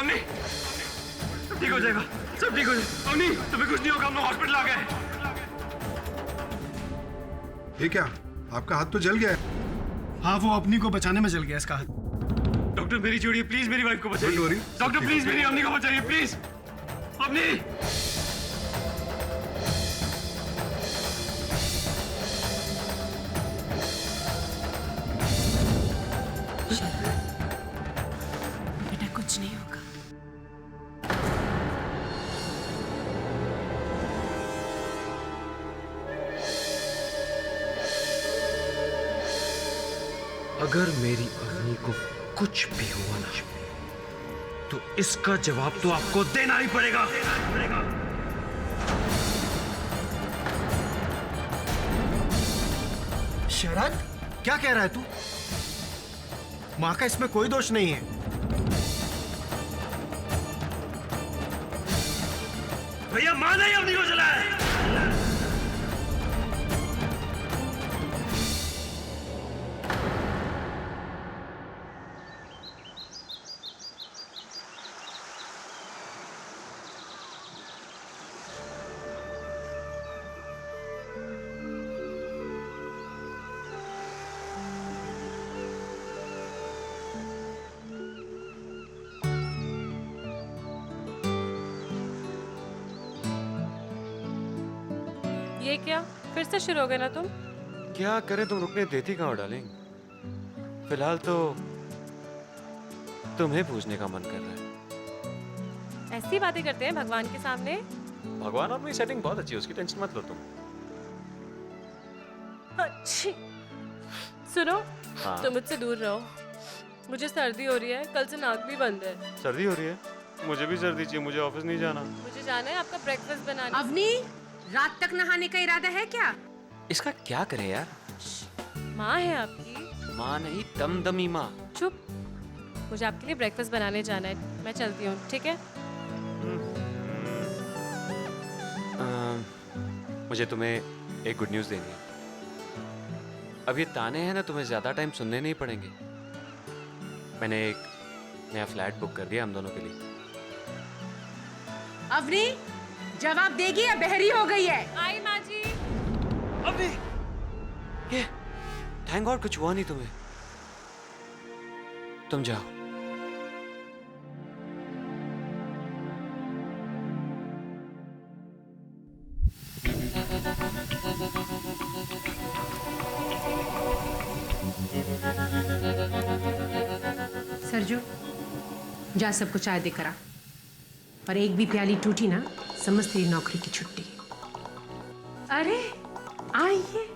अवनी, सब ठीक हो जाएगा, सब ठीक हो जाएगा। अवनी, तुम्हें कुछ नहीं होगा, हम लोग हॉस्पिटल आ गए। ये क्या, आपका हाथ तो जल गया है। हाँ, वो अपनी को बचाने में जल गया इसका हाथ। डॉक्टर मेरी जोड़िए, प्लीज मेरी वाइफ को बचाइए। डॉक्टर प्लीज मेरी अवनी को बचाइए, प्लीज। अवनी, बेटा कुछ नहीं होगा। अगर मेरी अवनी को कुछ भी हुआ ना, तो इसका जवाब तो आपको देना ही पड़ेगा। शरद, क्या कह रहा है तू? माँ का इसमें कोई दोष नहीं है। भैया, मां ने ही अवनी को जलाया है। ये क्या, फिर से शुरू हो गए ना तुम? क्या करें, तुम रुकने देती कहाँ हो डार्लिंग? फिलहाल तो तुम्हें पूछने का मन कर रहा है। ऐसी बातें करते हैं भगवान के सामने? भगवान, अपनी सेटिंग बहुत अच्छी है, उसकी टेंशन मत लो तुम। अच्छी। सुनो, हाँ। तुम मुझसे दूर रहो। मुझे सर्दी हो रही है, कल से नाक भी बंद है। सर्दी हो रही है? मुझे भी सर्दी चाहिए, मुझे ऑफिस नहीं जाना। मुझे जाना है आपका ब्रेकफास्ट बनाने। अवनी, रात तक नहाने का इरादा है क्या? इसका क्या करे यार? माँ है आपकी? माँ नहीं, दमदमी माँ। चुप। मुझे आपके लिए ब्रेकफास्ट बनाने जाना है, मैं चलती हूँ, ठीक है? मुझे तुम्हें एक गुड न्यूज़ देनी है। अब ये ताने हैं ना, तुम्हें ज्यादा टाइम सुनने नहीं पड़ेंगे। मैंने एक नया फ्लैट बुक कर दिया हम दोनों के लिए। अवनी, जवाब देगी या बहरी हो गई है? आई माँ जी। अबे, ये थैंक गॉड कुछ हुआ नहीं तुम्हें। तुम जाओ। सरजू, जा सबको चाय दे करा। और एक भी प्याली टूटी ना, समझ तेरी नौकरी की छुट्टी। अरे आइए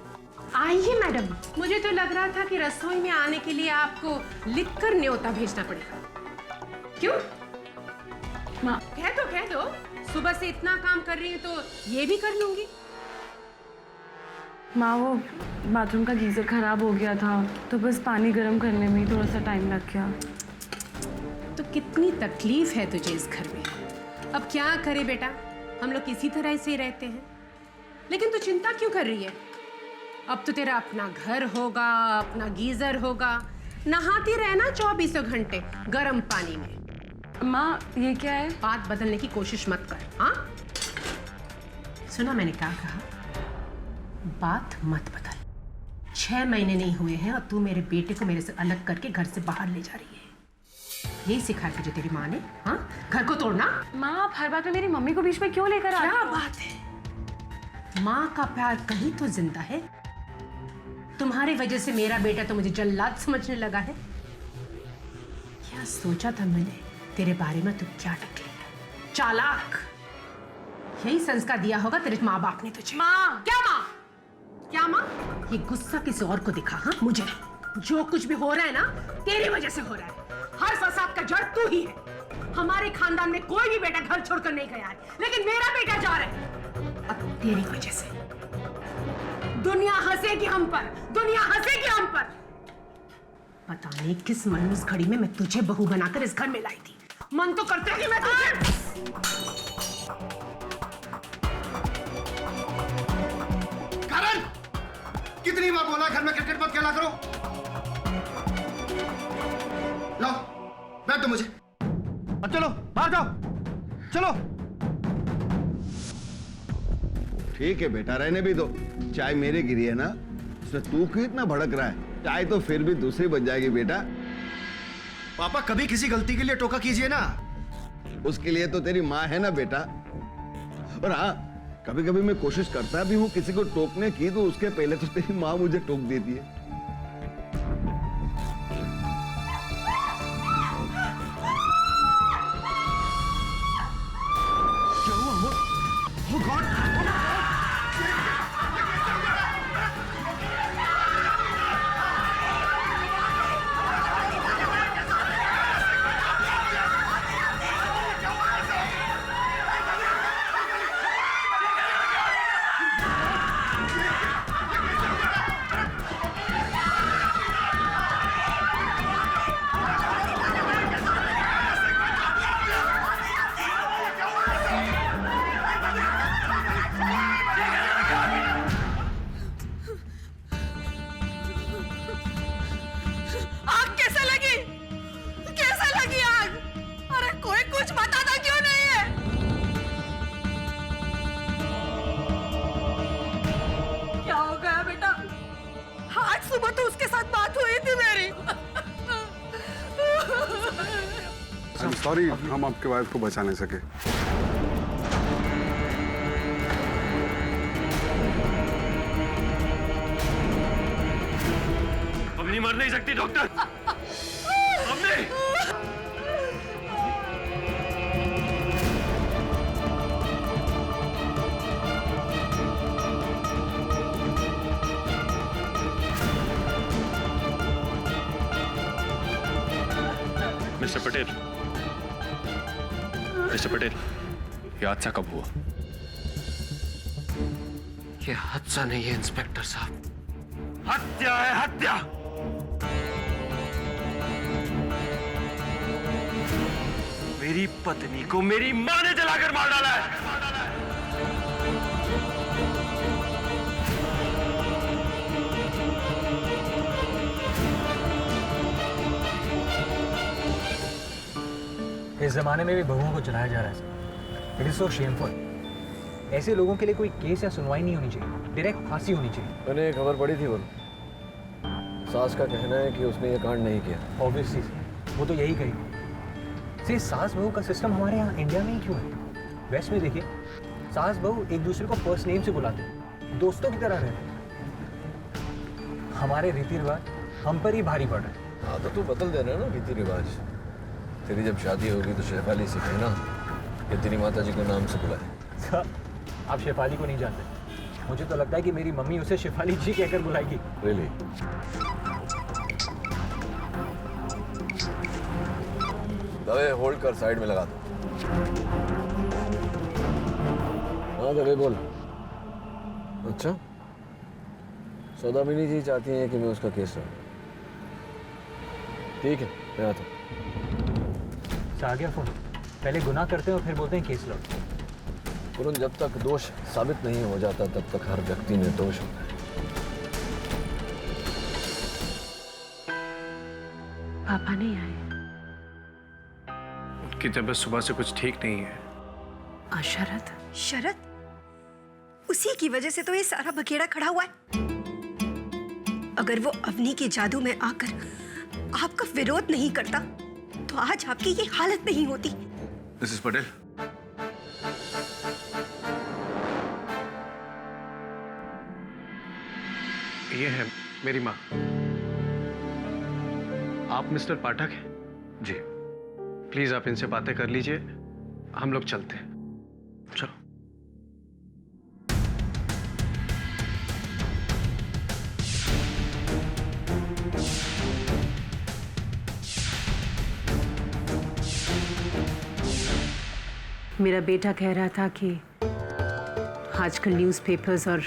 आइए मैडम, मुझे तो लग रहा था कि रसोई में आने के लिए आपको लिखकर न्योता भेजना पड़ेगा। क्यों माँ? कह दो, सुबह से इतना काम कर रही हूँ तो ये भी कर लूंगी। माँ, वो बाथरूम का गीजर खराब हो गया था, तो बस पानी गर्म करने में ही थोड़ा सा टाइम लग गया। तो कितनी तकलीफ है तुझे इस घर में। अब क्या करे बेटा, हम लोग इसी तरह से ही रहते हैं। लेकिन तू चिंता क्यों कर रही है? अब तो तेरा अपना घर होगा, अपना गीजर होगा, नहाती रहना 24 घंटे गर्म पानी में। माँ, ये क्या है? बात बदलने की कोशिश मत कर। हाँ, सुना मैंने क्या कहा? बात मत बदल। 6 महीने नहीं हुए हैं और तू मेरे बेटे को मेरे से अलग करके घर से बाहर ले जा रही है। यही सिखाया तुझे तेरी माँ ने? हाँ, घर को तोड़ना। माँ, आप हर बात में मेरी मम्मी को बीच में क्यों लेकर आते हो? क्या बात है, माँ का प्यार कहीं तो जिंदा है। तुम्हारी वजह से मेरा बेटा तो मुझे जल्लाद समझने लगा है। क्या सोचा था मैंने तेरे बारे में? तू क्या निकली चालाक। यही संस्कार दिया होगा तेरे माँ बाप ने तुझे। माँ! क्या माँ? क्या माँ? ये गुस्सा किसी और को दिखा? हाँ, मुझे जो कुछ भी हो रहा है ना, तेरी वजह से हो रहा है। हर फसाद का जड़ तू ही है। हमारे खानदान में कोई भी बेटा घर छोड़कर नहीं गया है, लेकिन मेरा बेटा जा रहा है अब तेरी वजह से। दुनिया हंसेगी हम पर, दुनिया हंसेगी हम पर। पता नहीं किस मनूस घड़ी में मैं तुझे बहू बनाकर इस घर में लाई थी। मन तो करता है कि मैं तुझे... करण, कितनी बार बोला घर में क्रिकेट मत खेला करो। लो, बैठ दो मुझे। अब चलो बाहर जाओ, चलो। ठीक है बेटा, रहने भी दो। चाय मेरे गिरी है ना, उसमें तू क्यों इतना भड़क रहा है? चाय तो फिर भी दूसरी बन जाएगी बेटा। पापा कभी किसी गलती के लिए टोका कीजिए ना। उसके लिए तो तेरी माँ है ना बेटा। और हाँ, कभी कभी मैं कोशिश करता भी हूँ किसी को टोकने की, तो उसके पहले तो तेरी माँ मुझे टोक देती है। क्या हुआ? Oh God! आग कैसे लगी? कैसे लगी आग? अरे कोई कुछ बताता क्यों नहीं है? क्या हो गया बेटा? आज सुबह तो उसके साथ बात हुई थी मेरी। I'm sorry, हम आपके वाइफ को बचा नहीं सके। अब नहीं मर नहीं सकती डॉक्टर, अब नहीं। मिस्टर पटेल, मिस्टर पटेल, ये हादसा कब हुआ? ये हादसा नहीं है इंस्पेक्टर साहब, हत्या है, हत्या। मेरी पत्नी को मेरी मां ने जलाकर मार डाला है। इस जमाने में भी बहुओं को जलाया जा रहा है। It is so shameful. ऐसे लोगों के लिए कोई केस या सुनवाई नहीं होनी चाहिए, डायरेक्ट फांसी होनी चाहिए। मैंने एक खबर पढ़ी थी, वो सास का कहना है कि उसने ये कांड नहीं किया। ऑब्वियसली वो तो यही कही। सी, सास बहू का सिस्टम हमारे यहाँ इंडिया में ही क्यों है? वेस्ट में देखिए, सास बहू एक दूसरे को फर्स्ट नेम से बुलाते हैं, दोस्तों की तरह रहते हैं। हमारे रीति रिवाज हम पर ही भारी पड़ रहे हैं। हाँ तो तू बदल दे रहा है ना रीति रिवाज। तेरी जब शादी होगी तो शेफाली से कहना कि तेरी माता जी के नाम से बुलाए। आप शेफाली को नहीं जानते। मुझे तो लगता है कि मेरी मम्मी उसे शेफाली जी कहकर बुलाएगी। रियली? दवे होल्ड कर, साइड में लगा दो। हाँ दवे बोल। अच्छा, सौदामिनी जी चाहती हैं कि मैं उसका केस लूं। ठीक है, मैं आता हूँ। आ गया फोन। पहले गुनाह करते हैं और फिर बोलते हैं केस लो। तुरंत जब तक दोष साबित नहीं हो जाता तब तक हर व्यक्ति निर्दोष होता है। पापा नहीं आए? उनकी तबीयत सुबह से कुछ ठीक नहीं है। और शरद? शरद? उसी की वजह से तो ये सारा बखेड़ा खड़ा हुआ है। अगर वो अवनी के जादू में आकर आपका विरोध नहीं करता तो आज आपकी ये हालत नहीं होती। मिसेस पटेल, ये है मेरी माँ। आप मिस्टर पाठक हैं? जी। प्लीज आप इनसे बातें कर लीजिए, हम लोग चलते हैं। चलो। मेरा बेटा कह रहा था कि आजकल न्यूज़पेपर्स और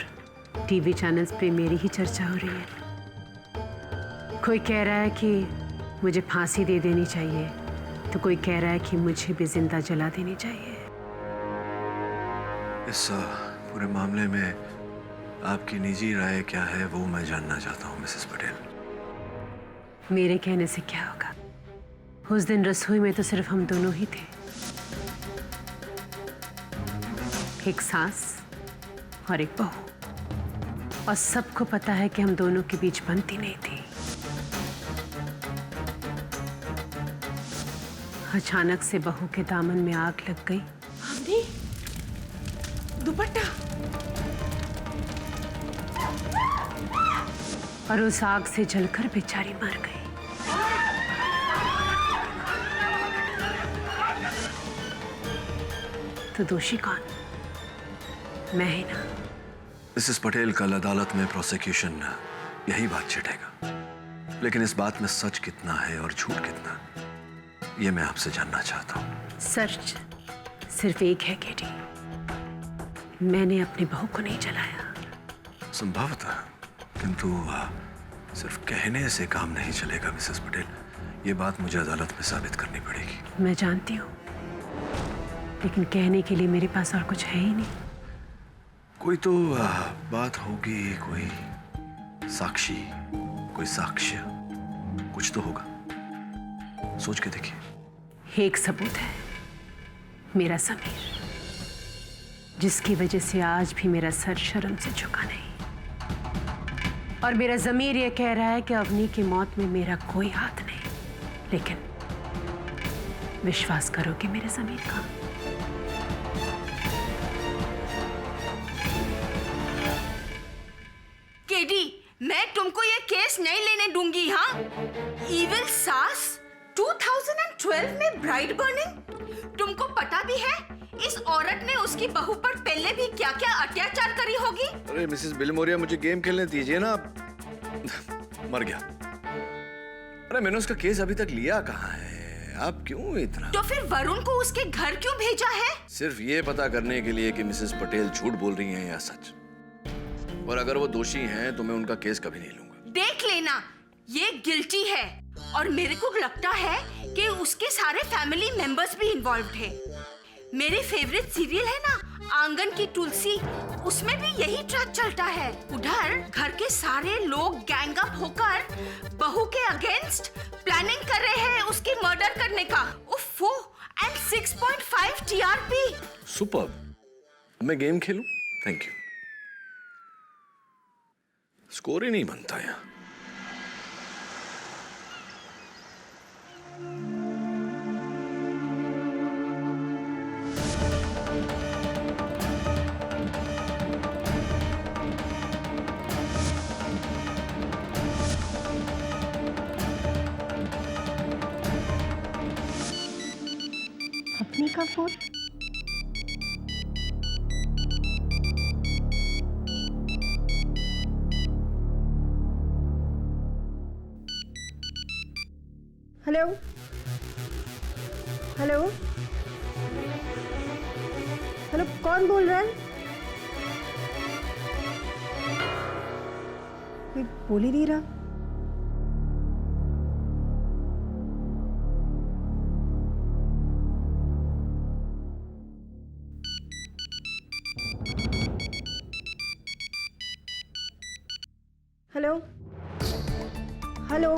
टीवी चैनल्स पे मेरी ही चर्चा हो रही है। कोई कह रहा है कि मुझे फांसी दे देनी चाहिए, तो कोई कह रहा है कि मुझे भी जिंदा जला देनी चाहिए। इस पूरे मामले में आपकी निजी राय क्या है वो मैं जानना चाहता हूँ मिसेस पटेल। मेरे कहने से क्या होगा? उस दिन रसोई में तो सिर्फ हम दोनों ही थे, एक सास और एक बहू, और सबको पता है कि हम दोनों के बीच बनती नहीं थी। अचानक से बहू के दामन में आग लग गई। हमने दुपट्टा, और उस आग से जलकर बेचारी मर गई। तो दोषी कौन? मैं ही ना। मिसेस पटेल, कल अदालत में प्रोसिक्यूशन यही बात छिड़ेगा, लेकिन इस बात में सच कितना है और झूठ कितना, ये मैं आपसे जानना चाहता हूँ। सच सिर्फ एक है केटी, मैंने अपनी बहू को नहीं जलाया। संभवतः, किंतु सिर्फ कहने से काम नहीं चलेगा मिसेस पटेल, ये बात मुझे अदालत में साबित करनी पड़ेगी। मैं जानती हूँ, लेकिन कहने के लिए मेरे पास और कुछ है ही नहीं। कोई तो बात होगी, कोई साक्षी, कोई साक्ष्य, कुछ तो होगा। सोच के देखिए। एक सबूत है, मेरा समीर, जिसकी वजह से आज भी मेरा सर शर्म से झुका नहीं। और मेरा ज़मीर ये कह रहा है कि अवनी की मौत में मेरा कोई हाथ नहीं, लेकिन विश्वास करोगे मेरे ज़मीर का? केडी, मैं तुमको ये केस नहीं लेने दूंगी। हाँ, इविल सास 2012 में ब्राइड बर्निंग। तुमको पता भी है इस औरत ने उसकी बहू पर पहले भी क्या क्या अत्याचार करी होगी। अरे मिसेस बिलमोरिया, मुझे गेम खेलने दीजिए ना। मर गया। अरे मैंने उसका केस अभी तक लिया कहाँ है? आप क्यों इतना? तो फिर वरुण को उसके घर क्यों भेजा है? सिर्फ ये पता करने के लिए कि मिसेस पटेल झूठ बोल रही हैं या सच। और अगर वो दोषी हैं तो मैं उनका केस कभी नहीं लूंगा। देख लेना, ये गिल्टी है, और मेरे को लगता है कि उसके सारे फैमिली मेंबर्स भी इन्वॉल्व्ड है। मेरे फेवरेट सीरियल है ना आंगन की तुलसी, उसमें भी यही ट्रैक चलता है। उधर घर के सारे लोग गैंग अप होकर बहू के अगेंस्ट प्लानिंग कर रहे हैं उसकी मर्डर करने का। उफ़ो, एंड 6.5 TRP। सुपर्ब। मैं गेम खेलूं? Thank you. स्कोर ही नहीं बनता यहाँ। अपनी का फोन? हेलो हेलो हेलो, कौन बोल रहा है? कोई बोल ही नहीं रहा। हेलो हेलो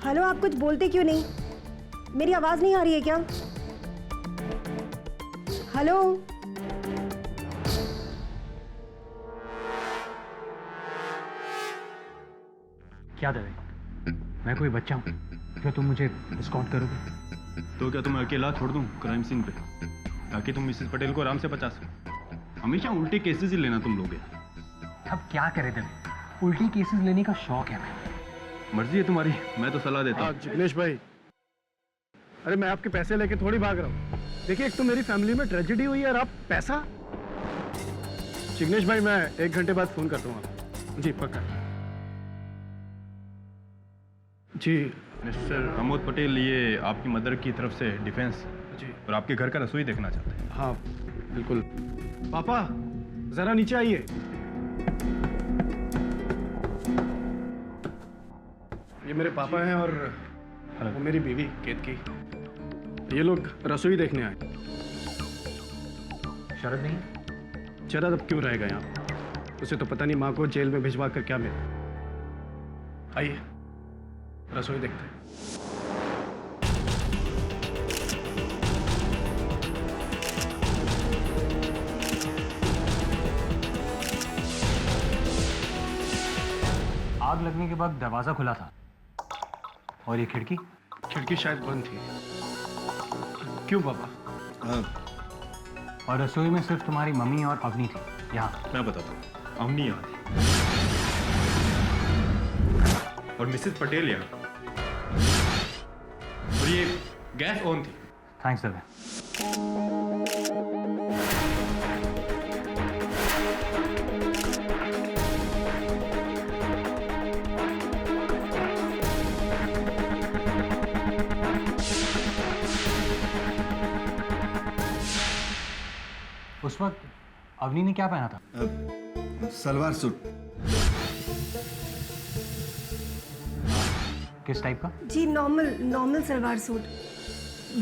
हेलो, आप कुछ बोलते क्यों नहीं? मेरी आवाज नहीं आ रही है क्या? हेलो क्या दवे, मैं कोई बच्चा हूँ? क्या तुम मुझे डिस्काउंट करोगे? तो क्या तुम्हें अकेला छोड़ दूं क्राइम सीन पे, ताकि तुम मिसेस पटेल को आराम से बचा सको? हमेशा उल्टे केसेस ही लेना तुम लोग। अब क्या करे दवे, उल्टी केसेस लेने का शौक है मैं। मर्जी है तुम्हारी, मैं तो सलाह देता हूँ। जिग्नेश भाई, अरे मैं आपके पैसे लेके थोड़ी भाग रहा हूँ। देखिए, एक तो मेरी फैमिली में ट्रेजेडी हुई है और आप पैसा। जिग्नेश भाई, मैं 1 घंटे बाद फोन करता हूँ आपको। जी पक्का। जी मिस्टर प्रमोद पटेल, ये आपकी मदर की तरफ से डिफेंस जी, और आपके घर का रसोई देखना चाहते हैं। हाँ बिल्कुल। पापा जरा नीचे आइए। ये मेरे पापा हैं और वो मेरी बीवी केतकी। ये लोग रसोई देखने आए। शरद नहीं? शरद अब क्यों रहेगा यहाँ? उसे तो पता नहीं माँ को जेल में भिजवा कर क्या मिला। आइए रसोई देखते हैं। आग लगने के बाद दरवाजा खुला था और ये खिड़की खिड़की शायद बंद थी। क्यों पापा? हाँ, और रसोई में सिर्फ तुम्हारी मम्मी और अवनी थी। यहाँ मैं बताता हूँ, अवनी यहाँ थी और मिसेस पटेल यहाँ, और ये गैस ऑन थी। थैंक्स दवे। उस वक्त अवनी ने क्या पहना था? सलवार सूट। किस टाइप का? जी नॉर्मल सलवार सूट।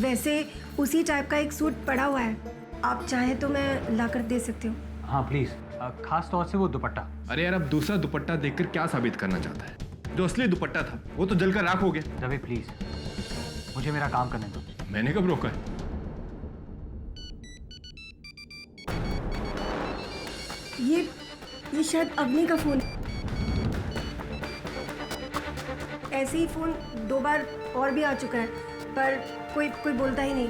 वैसे उसी टाइप का एक सूट पड़ा हुआ है, आप चाहें तो मैं लाकर दे सकती हूँ। हाँ प्लीज, खास तौर से वो दुपट्टा। अरे यार, अब दूसरा दुपट्टा देखकर क्या साबित करना चाहता है? जो असली दुपट्टा था वो तो जलकर राख हो गया। दवे प्लीज, मुझे मेरा काम करने दो। मैंने कब रोका है? ये शायद अवनी का फोन। ऐसे ही फोन 2 बार और भी आ चुका है, पर कोई बोलता ही नहीं।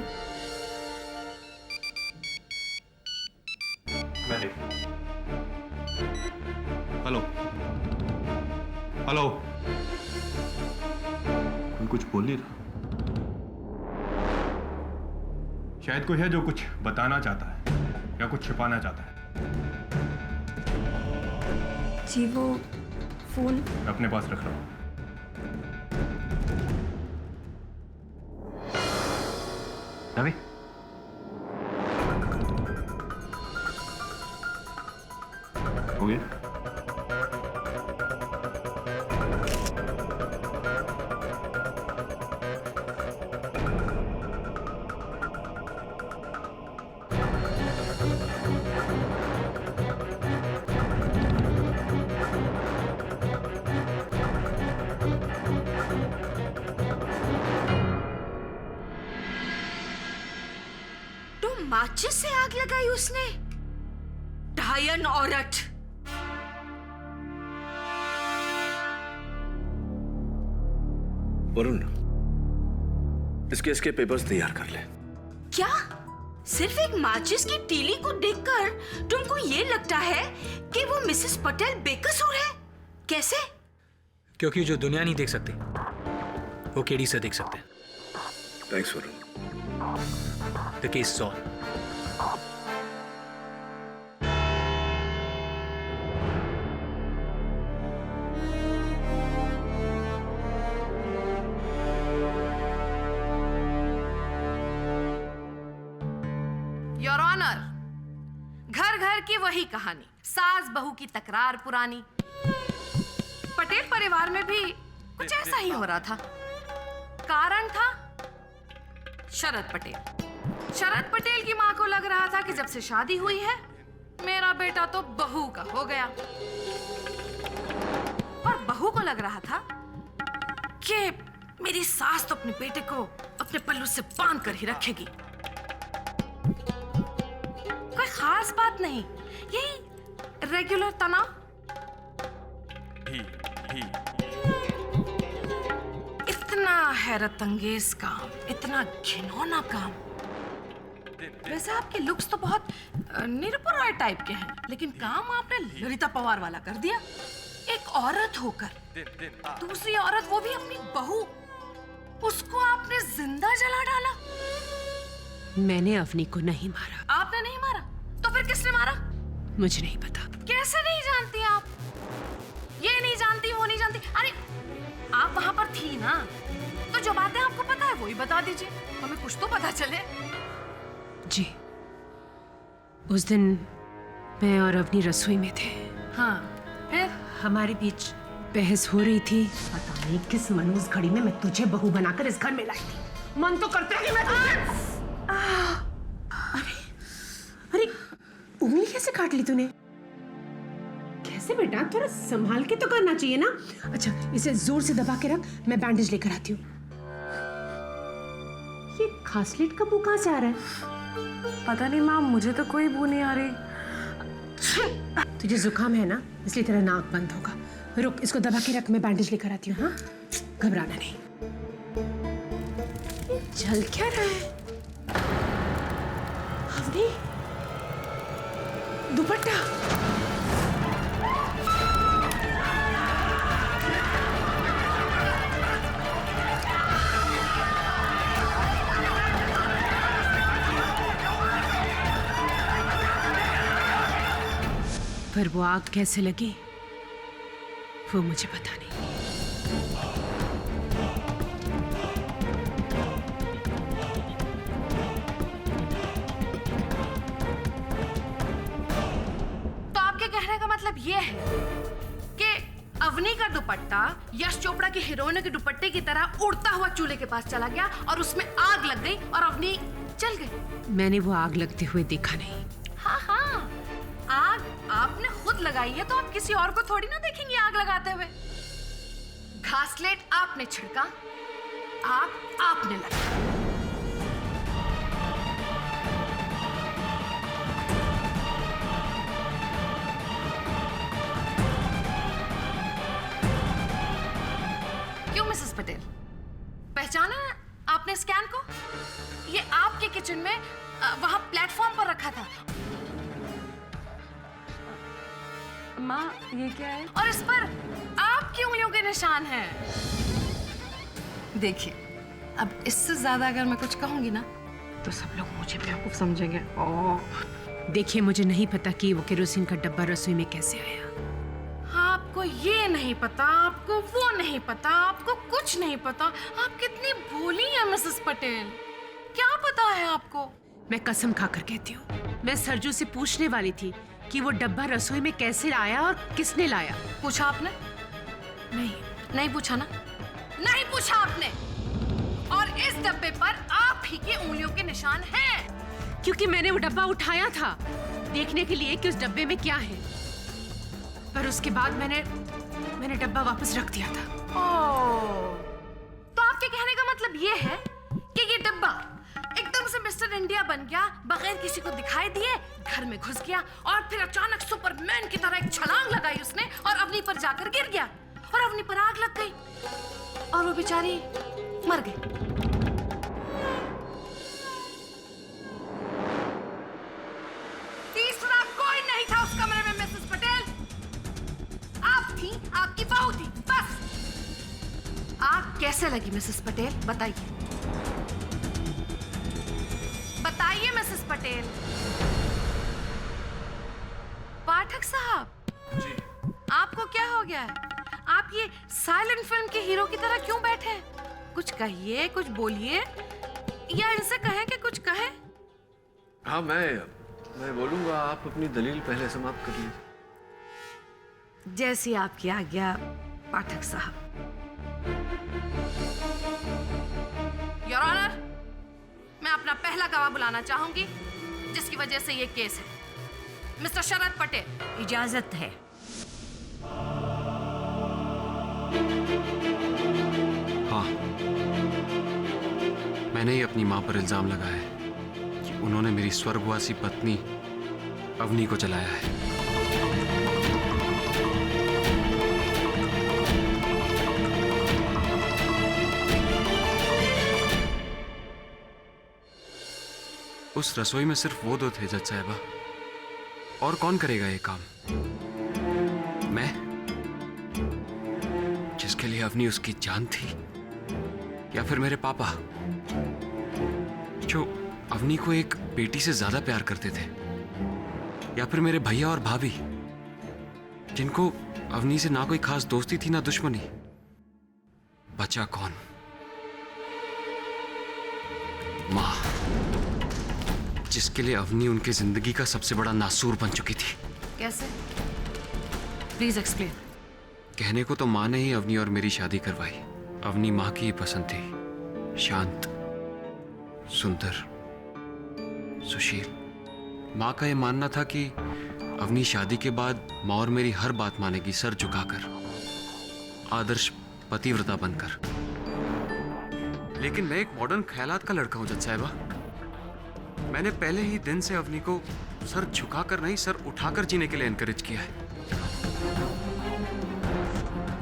हेलो हेलो, कोई कुछ बोल नहीं रहा। शायद कोई है जो कुछ बताना चाहता है या कुछ छिपाना चाहता है। जी वो फोन मैं अपने पास रख रहा हूँ। दवे, हो गया? माचिस से आग लगाई उसने? डायन औरत। वरुण, इस केस के पेपर्स तैयार कर ले। क्या सिर्फ एक माचिस की तीली को देखकर तुमको ये लगता है कि वो मिसेस पटेल बेकसूर है? कैसे? क्योंकि जो दुनिया नहीं देख सकती वो केडी से देख सकते हैं। Thanks Varun. The case is on. Your honour, घर घर की वही कहानी, सास बहू की तकरार पुरानी। पटेल परिवार में भी कुछ ऐसा ही हो रहा था। कारण था शरद पटेल। शरद पटेल की मां को लग रहा था कि जब से शादी हुई है मेरा बेटा तो बहू का हो गया, और बहू को लग रहा था कि मेरी सास तो अपने बेटे को अपने पल्लू से बांध कर ही रखेगी। कोई खास बात नहीं, यही रेगुलर तनाव। इतना हैरत अंगेज काम, इतना घिनौना काम। वैसे आपके लुक्स तो बहुत निरपुर रॉय टाइप के हैं, लेकिन काम आपने ललिता पवार वाला कर दिया। एक औरत होकर दूसरी औरत, वो भी अपनी बहू, उसको आपने जिंदा जला डाला। मैंने अवनी को नहीं मारा। आपने नहीं मारा तो फिर किसने मारा? मुझे नहीं पता। कैसे नहीं जानती आप? ये नहीं जानती, वो नहीं जानती। अरे आप वहां पर थी ना, तो जो बातें आपको पता है वही बता दीजिए, हमें कुछ तो पता चले। जी, उस दिन मैं और अवनी रसोई में थे। हाँ, फिर हमारे बीच बहस हो रही थी। पता नहीं किस मनूस घड़ी में मैं तुझे बहू बनाकर इस घर में लाई थी। मन तो करता है कि मैं तुझे... अरे उंगली कैसे काट ली तूने? कैसे बेटा, थोड़ा संभाल के तो करना चाहिए ना। अच्छा, इसे जोर से दबा के रख, मैं बैंडेज लेकर आती हूँ। ये खांसलेट का बू कहाँ से आ रहा है? पता नहीं माँ, मुझे तो कोई बू नहीं आ रही। तुझे जुकाम है ना, इसलिए तेरा नाक बंद होगा। रुक, इसको दबा के रख, मैं बैंडेज लेकर आती हूँ। हाँ, घबराना नहीं। चल क्या रहा है? अवनी, दुपट्टा। पर वो आग कैसे लगी वो मुझे पता नहीं। तो आपके कहने का मतलब ये है कि अवनी का दुपट्टा यश चोपड़ा की हीरोइन के दुपट्टे की तरह उड़ता हुआ चूल्हे के पास चला गया और उसमें आग लग गई और अवनी जल गई। मैंने वो आग लगते हुए देखा नहीं। हाँ हाँ, आग आपने खुद लगाई है तो आप किसी और को थोड़ी ना देखेंगे आग लगाते हुए। घासलेट आपने छिड़का, आग आपने लगाई। क्यों मिसेस पटेल, पहचाना आपने स्कैन को? ये आपके किचन में वहां प्लेटफॉर्म पर रखा था। माँ, ये क्या है? और इस पर आपकी उंगलियों के निशान हैं। देखिए, अब इससे ज्यादा अगर मैं कुछ कहूंगी ना तो सब लोग मुझे बेवकूफ समझेंगे। ओह, देखिए, मुझे नहीं पता कि वो केरोसिन का डब्बा रसोई में कैसे आया। आपको ये नहीं पता, आपको वो नहीं पता, आपको कुछ नहीं पता। आप कितनी भोली हैं मिसेस पटेल। क्या पता है आपको? मैं कसम खाकर कहती हूँ, मैं सरजू से पूछने वाली थी कि वो डब्बा रसोई में कैसे आया और किसने लाया। पूछा आपने? नहीं पूछा ना? नहीं पूछा आपने। और इस डब्बे पर आप ही की उंगलियों के निशान हैं। क्योंकि मैंने वो डब्बा उठाया था देखने के लिए कि उस डब्बे में क्या है, पर उसके बाद मैंने डब्बा वापस रख दिया था। ओह, तो आपके कहने का मतलब ये है कि ये डब्बा एकदम से मिस्टर इंडिया बन गया, बगैर किसी को दिखाई दिए घर में घुस गया और फिर अचानक सुपरमैन की तरह एक छलांग लगाई उसने और अवनी पर जाकर गिर गया और अवनी पर आग लग गई और वो बेचारी मर गई। तीसरा कोई नहीं था उस कमरे में मिसेस पटेल। आप थी, आपकी बहू थी, बस। आग कैसे लगी मिसेस पटेल, बताइए। बताइए मिसेस पटेल। पाठक साहब जी, आपको क्या हो गया है? आप ये साइलेंट फिल्म के हीरो की तरह क्यों बैठे हैं? कुछ कहिए, कुछ बोलिए, या इनसे कहें कि कुछ कहे। हाँ, मैं बोलूंगा, आप अपनी दलील पहले समाप्त कर लीजिए। जैसी आपकी आज्ञा पाठक साहब। योर ऑनर, मैं अपना पहला गवाह बुलाना चाहूंगी जिसकी वजह से ये केस है। मिस्टर शरद पटेल। इजाजत है। हाँ, मैंने ही अपनी मां पर इल्जाम लगाया है कि उन्होंने मेरी स्वर्गवासी पत्नी अवनी को जलाया है। उस रसोई में सिर्फ वो दो थे जज साहिबा, और कौन करेगा ये काम? मैं, जिसके लिए अवनी उसकी जान थी, या फिर मेरे पापा जो अवनी को एक बेटी से ज्यादा प्यार करते थे, या फिर मेरे भैया और भाभी जिनको अवनी से ना कोई खास दोस्ती थी ना दुश्मनी। बचा कौन? मां, जिसके लिए अवनी उनकी जिंदगी का सबसे बड़ा नासूर बन चुकी थी। कैसे? Please explain. कहने को तो मां ने ही अवनी और मेरी शादी करवाई। अवनी मां की ही पसंद थी, शांत, सुंदर, सुशील। मां का यह मानना था कि अवनी शादी के बाद मां और मेरी हर बात मानेगी, सर झुकाकर, आदर्श पतिव्रता बनकर। लेकिन मैं एक मॉडर्न ख्यालात का लड़का हूं जज साहिबा। मैंने पहले ही दिन से अवनी को सर झुकाकर नहीं, सर उठाकर जीने के लिए एनकरेज किया है।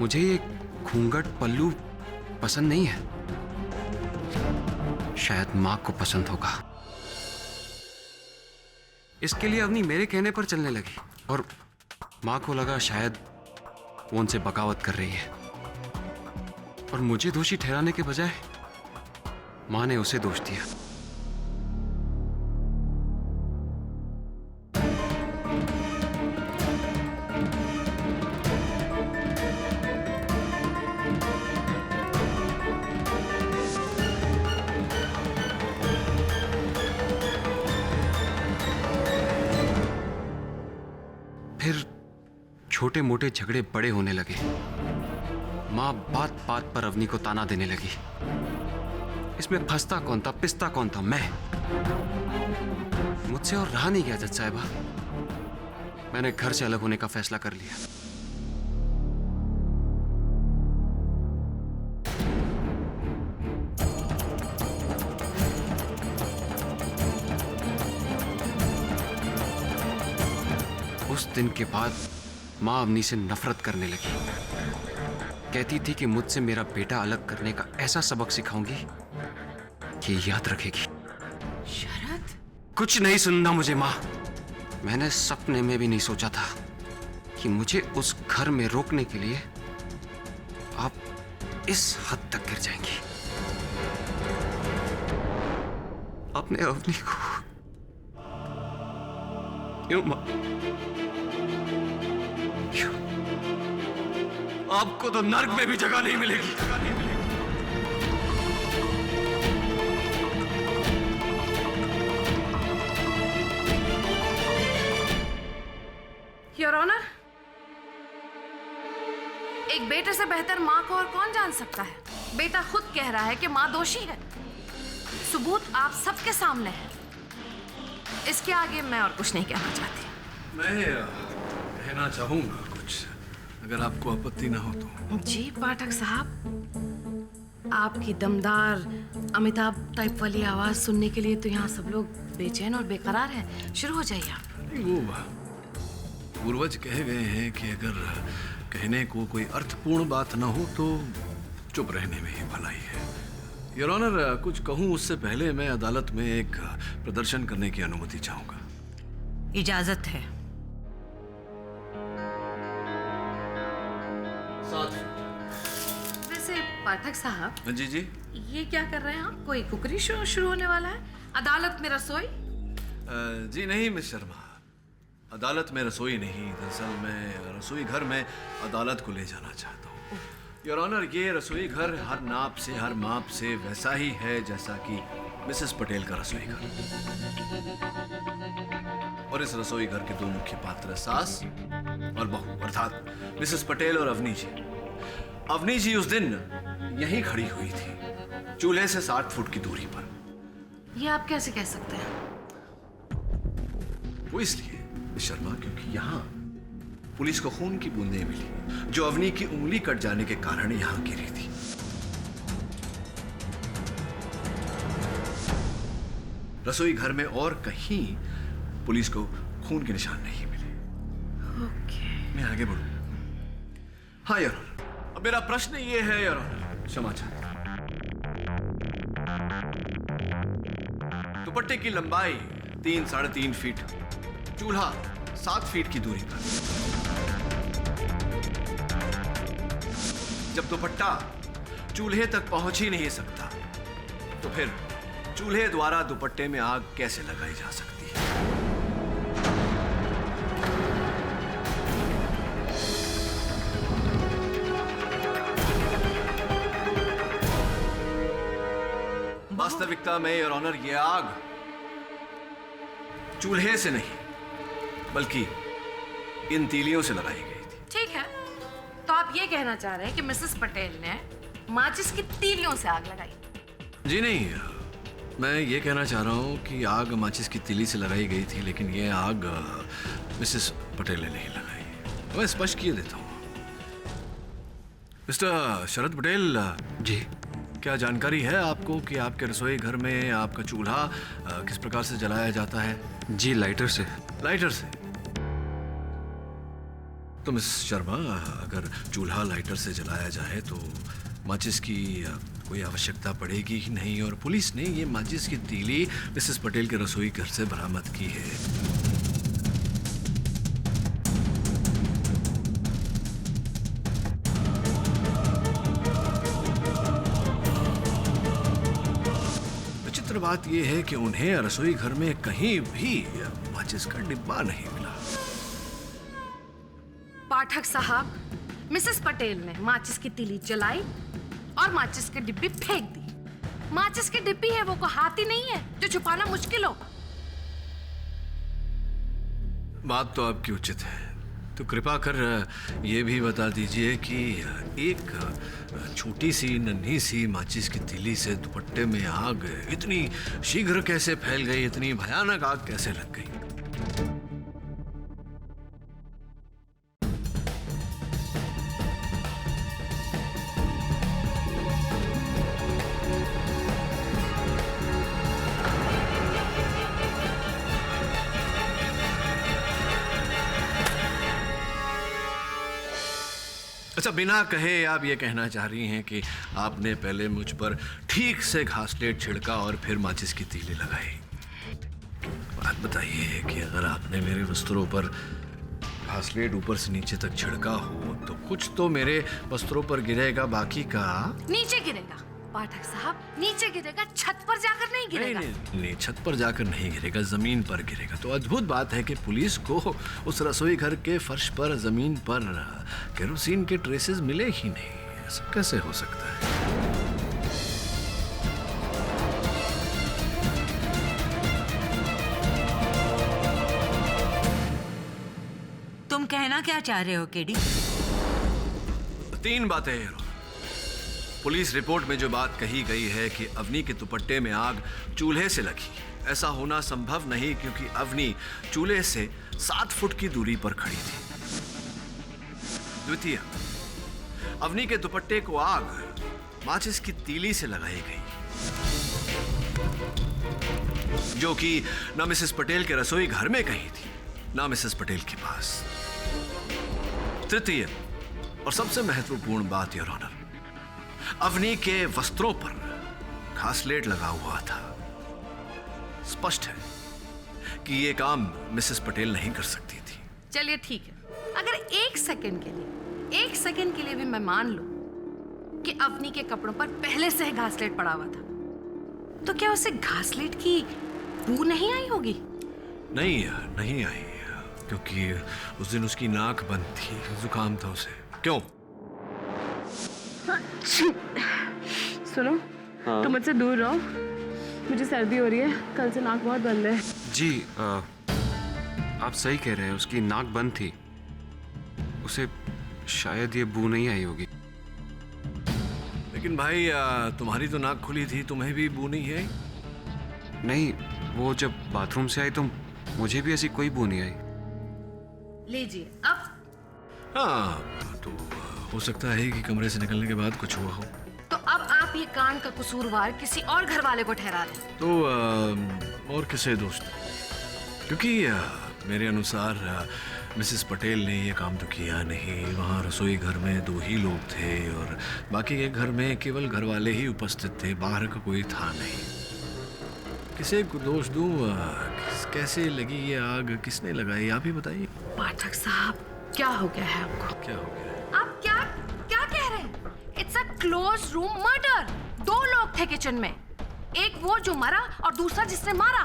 मुझे ये घूंघट पल्लू पसंद नहीं है। शायद माँ को पसंद होगा, इसके लिए अवनी मेरे कहने पर चलने लगी और माँ को लगा शायद वो उनसे बगावत कर रही है और मुझे दोषी ठहराने के बजाय माँ ने उसे दोष दिया। फिर छोटे मोटे झगड़े बड़े होने लगे। माँ बात बात पर अवनी को ताना देने लगी। इसमें फंसता कौन था, पिसता कौन था? मैं। मुझसे और रहा नहीं गया जज साहिबा। मैंने घर से अलग होने का फैसला कर लिया। उस दिन के बाद माँ अवनी से नफरत करने लगी। कहती थी कि मुझसे मेरा बेटा अलग करने का ऐसा सबक सिखाऊंगी कि याद रखेगी। शरद, कुछ नहीं सुनना मुझे माँ। मैंने सपने में भी नहीं सोचा था कि मुझे उस घर में रोकने के लिए आप इस हद तक गिर जाएंगी। अपने अवनी को क्यों माँ? क्यों? आपको तो नर्क में भी जगह नहीं मिलेगी। योर ऑनर, एक बेटे से बेहतर माँ को और कौन जान सकता है? बेटा खुद कह रहा है कि माँ दोषी है। सबूत आप सबके सामने है। इसके आगे मैं और कुछ नहीं कहना चाहती। मैं कहना चाहूंगा कुछ, अगर आपको आपत्ति ना हो तो। जी पाठक साहब, आपकी दमदार अमिताभ टाइप वाली आवाज सुनने के लिए तो यहाँ सब लोग बेचैन और बेकरार हैं। शुरू हो जाइए आप। वो पूर्वज कह गए हैं कि अगर कहने को कोई अर्थपूर्ण बात ना हो तो चुप रहने में ही भलाई है। योर ऑनर, कुछ कहूं उससे पहले मैं अदालत में एक प्रदर्शन करने की अनुमति चाहूंगा। इजाजत है। वैसे पाठक साहब। जी जी। ये क्या कर रहे हैं आप? कोई कुकरी शो शुरू होने वाला है? अदालत में रसोई? जी नहीं मिस शर्मा, अदालत में रसोई नहीं। दरअसल मैं रसोई घर में अदालत को ले जाना चाहता हूँ। योर ऑनर, ये रसोई घर हर नाप से, हर माप से वैसा ही है जैसा कि मिसेस पटेल का रसोई घर। और इस रसोई घर के दो मुख्य पात्र, सास और बहू, अर्थात मिसेस पटेल और अवनी जी। अवनी जी उस दिन यहीं खड़ी हुई थी, चूल्हे से 60 फुट की दूरी पर। ये आप कैसे कह सकते हैं? वो इसलिए शर्मा क्योंकि यहाँ पुलिस को खून की बूंदें मिली जो अवनी की उंगली कट जाने के कारण यहाँ गिरी थी। रसोई घर में और कहीं पुलिस को खून के निशान नहीं मिले। मैं आगे बढ़ूं? हाँ योर ऑनर, अब मेरा प्रश्न ये है योर ऑनर, क्षमा चाहता हूं। दुपट्टे की लंबाई 3-3.5 फीट, चूल्हा 7 फीट की दूरी पर। जब दुपट्टा चूल्हे तक पहुंच ही नहीं सकता तो फिर चूल्हे द्वारा दुपट्टे में आग कैसे लगाई जा सकती है? वास्तविकता में योर ऑनर, ये आग चूल्हे से नहीं बल्कि इन तीलियों से लगाई गई थी। ठीक है, तो आप ये कहना चाह रहे हैं कि मिसेस पटेल ने माचिस की तीलियों से आग लगाई? जी नहीं, मैं ये कहना चाह रहा हूँ कि आग माचिस की तीली से लगाई गई थी, लेकिन ये आग मिसेस पटेल ने नहीं लगाई। मैं स्पष्ट किए देता हूँ। मिस्टर शरद पटेल जी, क्या जानकारी है आपको कि आपके रसोई घर में आपका चूल्हा किस प्रकार से जलाया जाता है? जी, लाइटर से। लाइटर से? तो मिस शर्मा, अगर चूल्हा लाइटर से जलाया जाए तो माचिस की कोई आवश्यकता पड़ेगी ही नहीं, और पुलिस ने ये माचिस की तीली मिसेस पटेल के रसोई घर से बरामद की है। विचित्र बात यह है कि उन्हें रसोई घर में कहीं भी माचिस का डिब्बा नहीं मिला। पाठक साहब, मिसेस पटेल ने माचिस की तीली जलाई और माचिस की डिब्बी फेंक दी। माचिस की डिब्बी है, वो कोई हाथी नहीं है जो छुपाना मुश्किल हो। बात तो आपकी उचित है, तो कृपा कर ये भी बता दीजिए कि एक छोटी सी नन्ही सी माचिस की तीली से दुपट्टे में आग इतनी शीघ्र कैसे फैल गई, इतनी भयानक आग कैसे लग गई? अच्छा, बिना कहे आप ये कहना चाह रही हैं कि आपने पहले मुझ पर ठीक से घासलेट छिड़का और फिर माचिस की तीली लगाई। बात बताइए कि अगर आपने मेरे वस्त्रों पर घासलेट ऊपर से नीचे तक छिड़का हो तो कुछ तो मेरे वस्त्रों पर गिरेगा, बाकी का नीचे गिरेगा। पाठक साहब, नीचे गिरेगा, छत पर जाकर नहीं गिरेगा। नहीं, छत पर जाकर नहीं गिरेगा, जमीन पर गिरेगा। तो अद्भुत बात है कि पुलिस को उस रसोई घर के फर्श पर, जमीन पर केरोसिन के ट्रेसेस मिले ही नहीं। ऐसा कैसे हो सकता है? तुम कहना क्या चाह रहे हो केडी? 3 बातें हैं। पुलिस रिपोर्ट में जो बात कही गई है कि अवनी के दुपट्टे में आग चूल्हे से लगी, ऐसा होना संभव नहीं, क्योंकि अवनी चूल्हे से 7 फुट की दूरी पर खड़ी थी। द्वितीय, अवनी के दुपट्टे को आग माचिस की तीली से लगाई गई, जो कि न मिसेस पटेल के रसोई घर में कहीं थी, न मिसेस पटेल के पास। तृतीय और सबसे महत्वपूर्ण बात, योर ऑनर, अवनी के वस्त्रों पर घासलेट लगा हुआ था। स्पष्ट है कि यह काम मिसेस पटेल नहीं कर सकती थी। चलिए ठीक है, अगर एक सेकंड के लिए भी मैं मान लूं कि अवनी के कपड़ों पर पहले से घासलेट पड़ा हुआ था, तो क्या उसे घासलेट की बू नहीं आई होगी? नहीं आई, क्योंकि उस दिन उसकी नाक बंद थी, जुकाम था उसे। क्यों? सुनो, तुम मुझसे दूर रहो, मुझे सर्दी हो रही है, कल से नाक बहुत बंद है। जी, आप सही कह रहे हैं, उसकी नाक बंद थी, उसे शायद ये बू नहीं आई होगी। लेकिन भाई, तुम्हारी तो नाक खुली थी, तुम्हें भी बू नहीं आई? नहीं, वो जब बाथरूम से आई तो मुझे भी ऐसी कोई बू नहीं आई। लीजिए अब। हाँ, तो हो सकता है कि कमरे से निकलने के बाद कुछ हुआ हो। तो अब आप ये कांड का कसूरवार किसी और घर वाले को ठहरा दें। तो और किसे दोस्त? क्योंकि मेरे अनुसार मिसेस पटेल ने ये काम तो किया नहीं। वहाँ रसोई घर में 2 ही लोग थे और बाकी के घर में केवल घर वाले ही उपस्थित थे, बाहर का कोई था नहीं। किसे को दोष दूं? कैसे लगी ये आग, किसने लगाई, आप ही बताइए। पाठक साहब, क्या हो गया है आपको? क्या हो गया? आप क्या कह रहे हैं? It's a close room murder. 2 लोग थे किचन में, एक वो जो मरा और दूसरा जिसने मारा।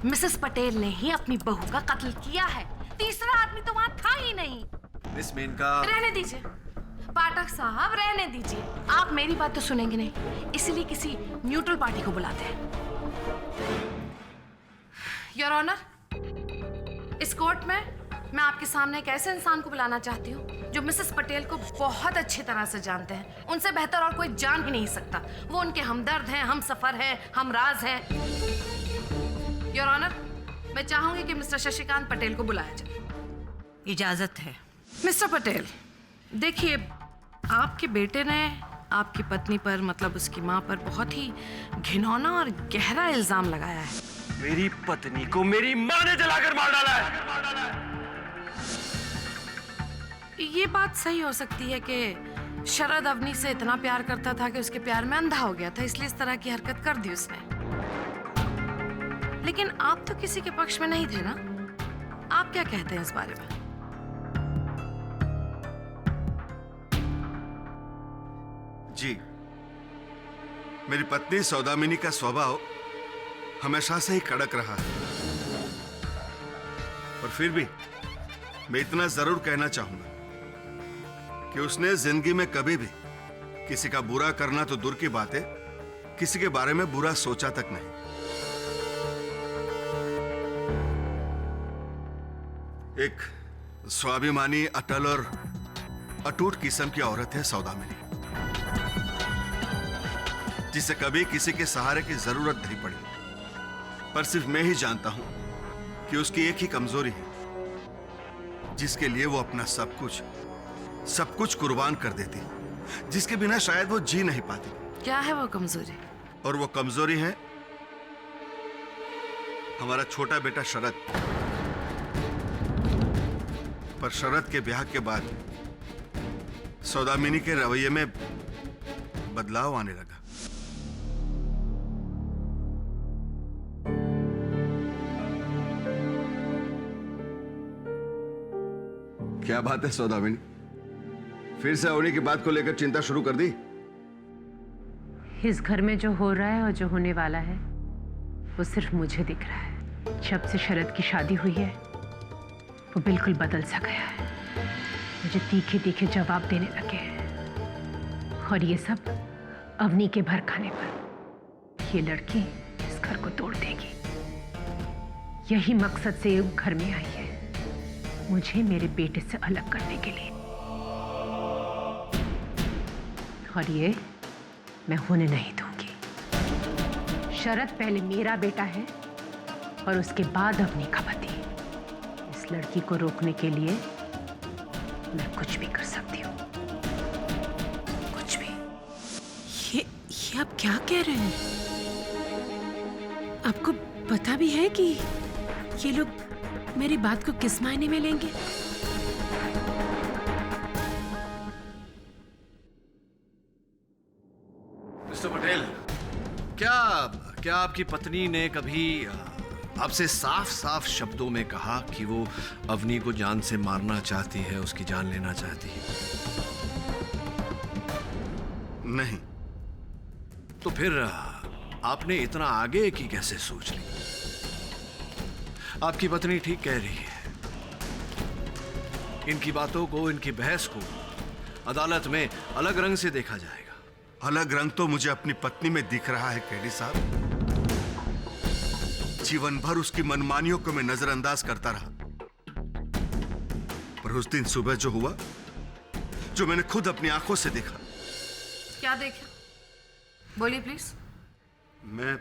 मिसेस पटेल ने ही अपनी बहू का कत्ल किया है, तीसरा आदमी तो वहां था ही नहीं। मिस मेनका, रहने दीजिए पाठक साहब, रहने दीजिए। आप मेरी बात तो सुनेंगे नहीं, इसलिए किसी न्यूट्रल पार्टी को बुलाते हैं। योर ऑनर, इस कोर्ट में मैं आपके सामने एक ऐसे इंसान को बुलाना चाहती हूँ जो मिसेस पटेल को बहुत अच्छी तरह से जानते हैं। उनसे बेहतर और कोई जान ही नहीं सकता। वो उनके हमदर्द हैं, हम सफर हैं, हम राज हैं। योर ऑनर, मैं चाहूंगी कि मिस्टर शशिकांत पटेल को बुलाया जाए। इजाजत है। मिस्टर पटेल, देखिए, आपके बेटे ने आपकी पत्नी पर, मतलब उसकी माँ पर, बहुत ही घिनौना और गहरा इल्जाम लगाया है। मेरी पत्नी को मेरी माँ ने जलाकर मार डाला है। ये बात सही हो सकती है कि शरद अवनी से इतना प्यार करता था कि उसके प्यार में अंधा हो गया था, इसलिए इस तरह की हरकत कर दी उसने। लेकिन आप तो किसी के पक्ष में नहीं थे ना? आप क्या कहते हैं इस बारे में? जी, मेरी पत्नी सौदामिनी का स्वभाव हमेशा से ही कड़क रहा है, और फिर भी मैं इतना जरूर कहना चाहूंगा कि उसने जिंदगी में कभी भी किसी का बुरा करना तो दूर की बात है, किसी के बारे में बुरा सोचा तक नहीं। एक स्वाभिमानी, अटल और अटूट किस्म की औरत है सौदामिनी, जिसे कभी किसी के सहारे की जरूरत नहीं पड़ी। पर सिर्फ मैं ही जानता हूं कि उसकी एक ही कमजोरी है, जिसके लिए वो अपना सब कुछ कुर्बान कर देती, जिसके बिना शायद वो जी नहीं पाती। क्या है वो कमजोरी? और वो कमजोरी है हमारा छोटा बेटा शरद। पर शरद के ब्याह के बाद सौदामिनी के रवैये में बदलाव आने लगा। क्या बात है सौदामिनी, फिर से अवनी की बात को लेकर चिंता शुरू कर दी? इस घर में जो हो रहा है और जो होने वाला है वो सिर्फ मुझे दिख रहा है। जब से शरद की शादी हुई है वो बिल्कुल बदल सा गया है, मुझे तीखे तीखे जवाब देने लगे हैं, और ये सब अवनी के भर खाने पर। ये लड़की इस घर को तोड़ देगी, यही मकसद से ये घर में आई है, मुझे मेरे बेटे से अलग करने के लिए। और ये मैं होने नहीं दूंगी। शरद पहले मेरा बेटा है और उसके बाद अवनी का पति। इस लड़की को रोकने के लिए मैं कुछ भी कर सकती हूँ, कुछ भी। ये आप क्या कह रहे हैं? आपको पता भी है कि ये लोग मेरी बात को किस मायने में लेंगे? मिस्टर पटेल, क्या आपकी पत्नी ने कभी आपसे साफ साफ शब्दों में कहा कि वो अवनी को जान से मारना चाहती है, उसकी जान लेना चाहती है? नहीं। तो फिर आपने इतना आगे की कैसे सोच ली? आपकी पत्नी ठीक कह रही है। इनकी बातों को, इनकी बहस को अदालत में अलग रंग से देखा जाएगा। अलग रंग तो मुझे अपनी पत्नी में दिख रहा है केडी साहब। जीवन भर उसकी मनमानियों को मैं नजरअंदाज करता रहा, पर उस दिन सुबह जो हुआ, जो मैंने खुद अपनी आंखों से देखा। क्या देखा? बोलिए प्लीज। मैं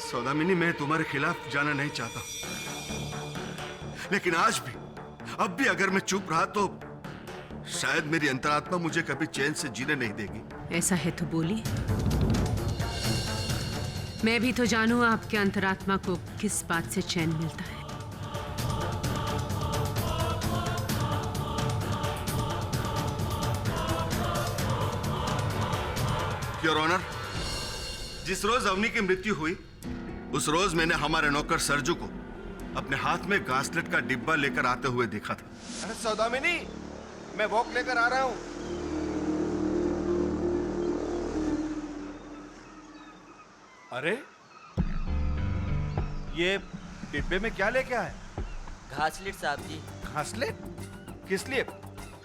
सौदामिनी, मैं तुम्हारे खिलाफ जाना नहीं चाहता, लेकिन आज भी, अब भी अगर मैं चुप रहा तो शायद मेरी अंतरात्मा मुझे कभी चैन से जीने नहीं देगी। ऐसा है तो बोलिए, मैं भी तो जानूं आपके अंतरात्मा को किस बात से चैन मिलता है। योर ऑनर, जिस रोज अवनी की मृत्यु हुई, उस रोज मैंने हमारे नौकर सरजू को अपने हाथ में घासलेट का डिब्बा लेकर आते हुए देखा था। अरे सौदामिनी, मैं वॉक लेकर आ रहा हूं। अरे ये डिब्बे में क्या लेके आए? घासलेट साहब जी। घासलेट? किस लिए?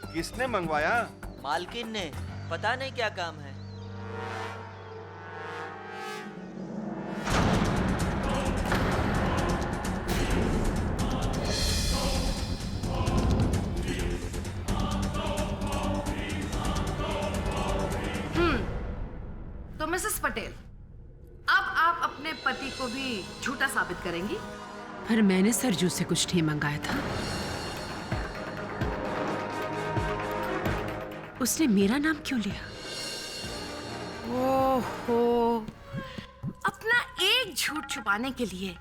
किसने मंगवाया? मालकिन ने, पता नहीं क्या काम है। तो मिसेस पटेल, अब आप अपने पति को भी झूठा साबित करेंगी? पर मैंने सरजू से कुछ नहीं मंगाया था, उसने मेरा नाम क्यों लिया? ओहो, अपना एक झूठ छुपाने के लिए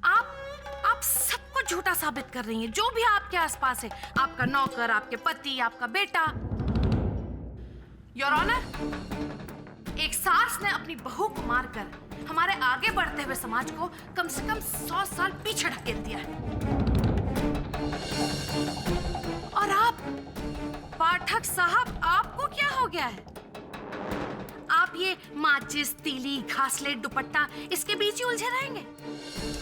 आप सब कुछ सब झूठा साबित कर रही हैं, जो भी आपके आसपास है, आपका नौकर, आपके पति, आपका बेटा। योर ऑनर, एक सास ने अपनी बहू को मारकर हमारे आगे बढ़ते हुए समाज को कम से कम 100 साल पीछे ढकेल दिया है। और आप पाठक साहब, आपको क्या हो गया है? आप ये माचिस, तीली, घासलेट, दुपट्टा, इसके बीच ही उलझे रहेंगे?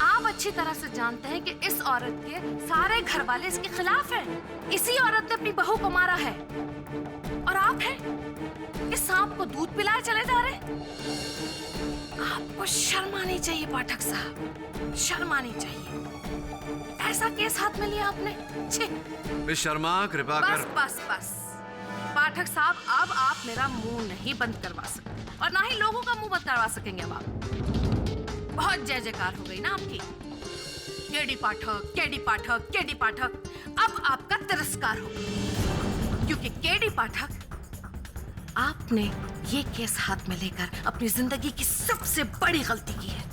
आप अच्छी तरह से जानते हैं कि इस औरत के सारे घर वाले इसके खिलाफ हैं। इसी औरत ने अपनी बहू को मारा है और आप हैं इस सांप को दूध पिलाए चले जा रहे हैं। आपको शर्म आनी चाहिए पाठक साहब, शर्म आनी चाहिए। ऐसा केस हाथ में लिया आपने? छे। मिस शर्मा, कृपा कर। बस बस पाठक साहब, अब आप मेरा मुंह नहीं बंद करवा सकते और ना ही लोगों का मुंह बंद करवा सकेंगे। अब आप बहुत जय जयकार हो गई ना आपकी। केडी पाठक, केडी पाठक, केडी पाठक। अब आपका तिरस्कार होगा, क्योंकि केडी पाठक, आपने ये केस हाथ में लेकर अपनी जिंदगी की सबसे बड़ी गलती की है।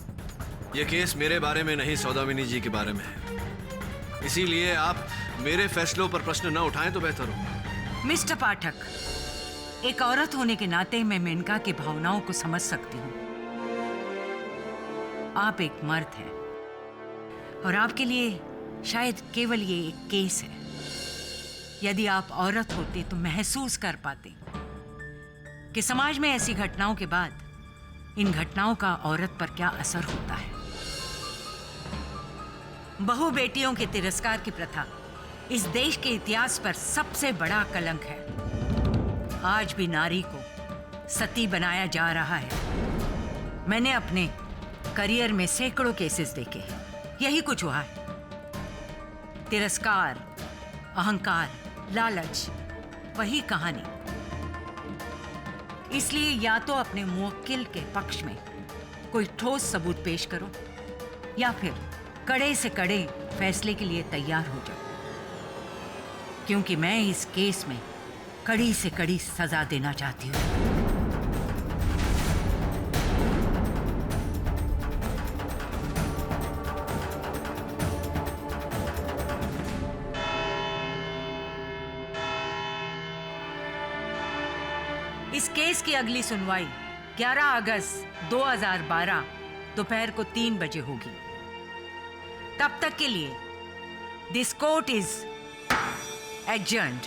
ये केस मेरे बारे में नहीं, सौदामिनी जी के बारे में है। इसीलिए आप मेरे फैसलों पर प्रश्न न उठाएं तो बेहतर होगा। मिस्टर पाठक, एक औरत होने के नाते मैं मेनका की भावनाओं को समझ सकती हूँ। आप एक मर्द हैं और आपके लिए शायद केवल ये एक केस है। यदि आप औरत होते तो महसूस कर पाते कि समाज में ऐसी घटनाओं के बाद इन घटनाओं का औरत पर क्या असर होता है। बहु बेटियों के तिरस्कार की प्रथा इस देश के इतिहास पर सबसे बड़ा कलंक है। आज भी नारी को सती बनाया जा रहा है। मैंने अपने करियर में सैकड़ों केसेस देखे हैं, यही कुछ हुआ है। तिरस्कार, अहंकार, लालच, वही कहानी। इसलिए या तो अपने मुवक्किल के पक्ष में कोई ठोस सबूत पेश करो या फिर कड़े से कड़े फैसले के लिए तैयार हो जाओ, क्योंकि मैं इस केस में कड़ी से कड़ी सजा देना चाहती हूँ। इस केस की अगली सुनवाई 11 अगस्त 2012 दोपहर को 3 बजे होगी। तब तक के लिए दिस कोर्ट इज एडजर्न्ड।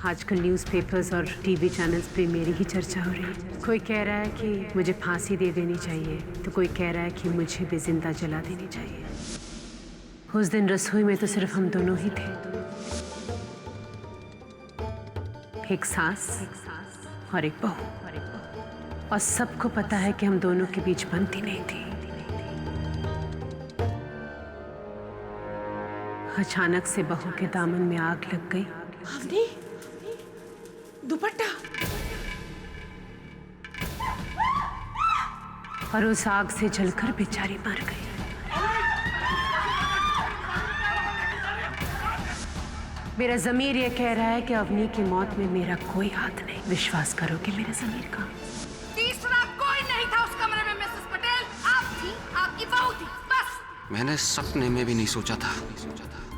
आजकल न्यूज़पेपर्स और टीवी चैनल्स पे मेरी ही चर्चा हो रही है। कोई कह रहा है कि मुझे फांसी दे देनी चाहिए, तो कोई कह रहा है कि मुझे भी जिंदा जला देनी चाहिए। उस दिन रसोई में तो सिर्फ हम दोनों ही थे, एक सास और एक बहू, और सबको पता है कि हम दोनों के बीच बनती नहीं थी। अचानक से बहू के दामन में आग लग गई। अवनी, दुपट्टा। और उस आग से जलकर बेचारी मर गई। मेरा ज़मीर ये कह रहा है कि अवनी की मौत में मेरा कोई हाथ नहीं। विश्वास करोगे मेरे ज़मीर का? तीसरा कोई नहीं था उस कमरे में मिसेस पटेल। आप थी, आपकी बहू थी, बस। मैंने सपने में भी नहीं सोचा था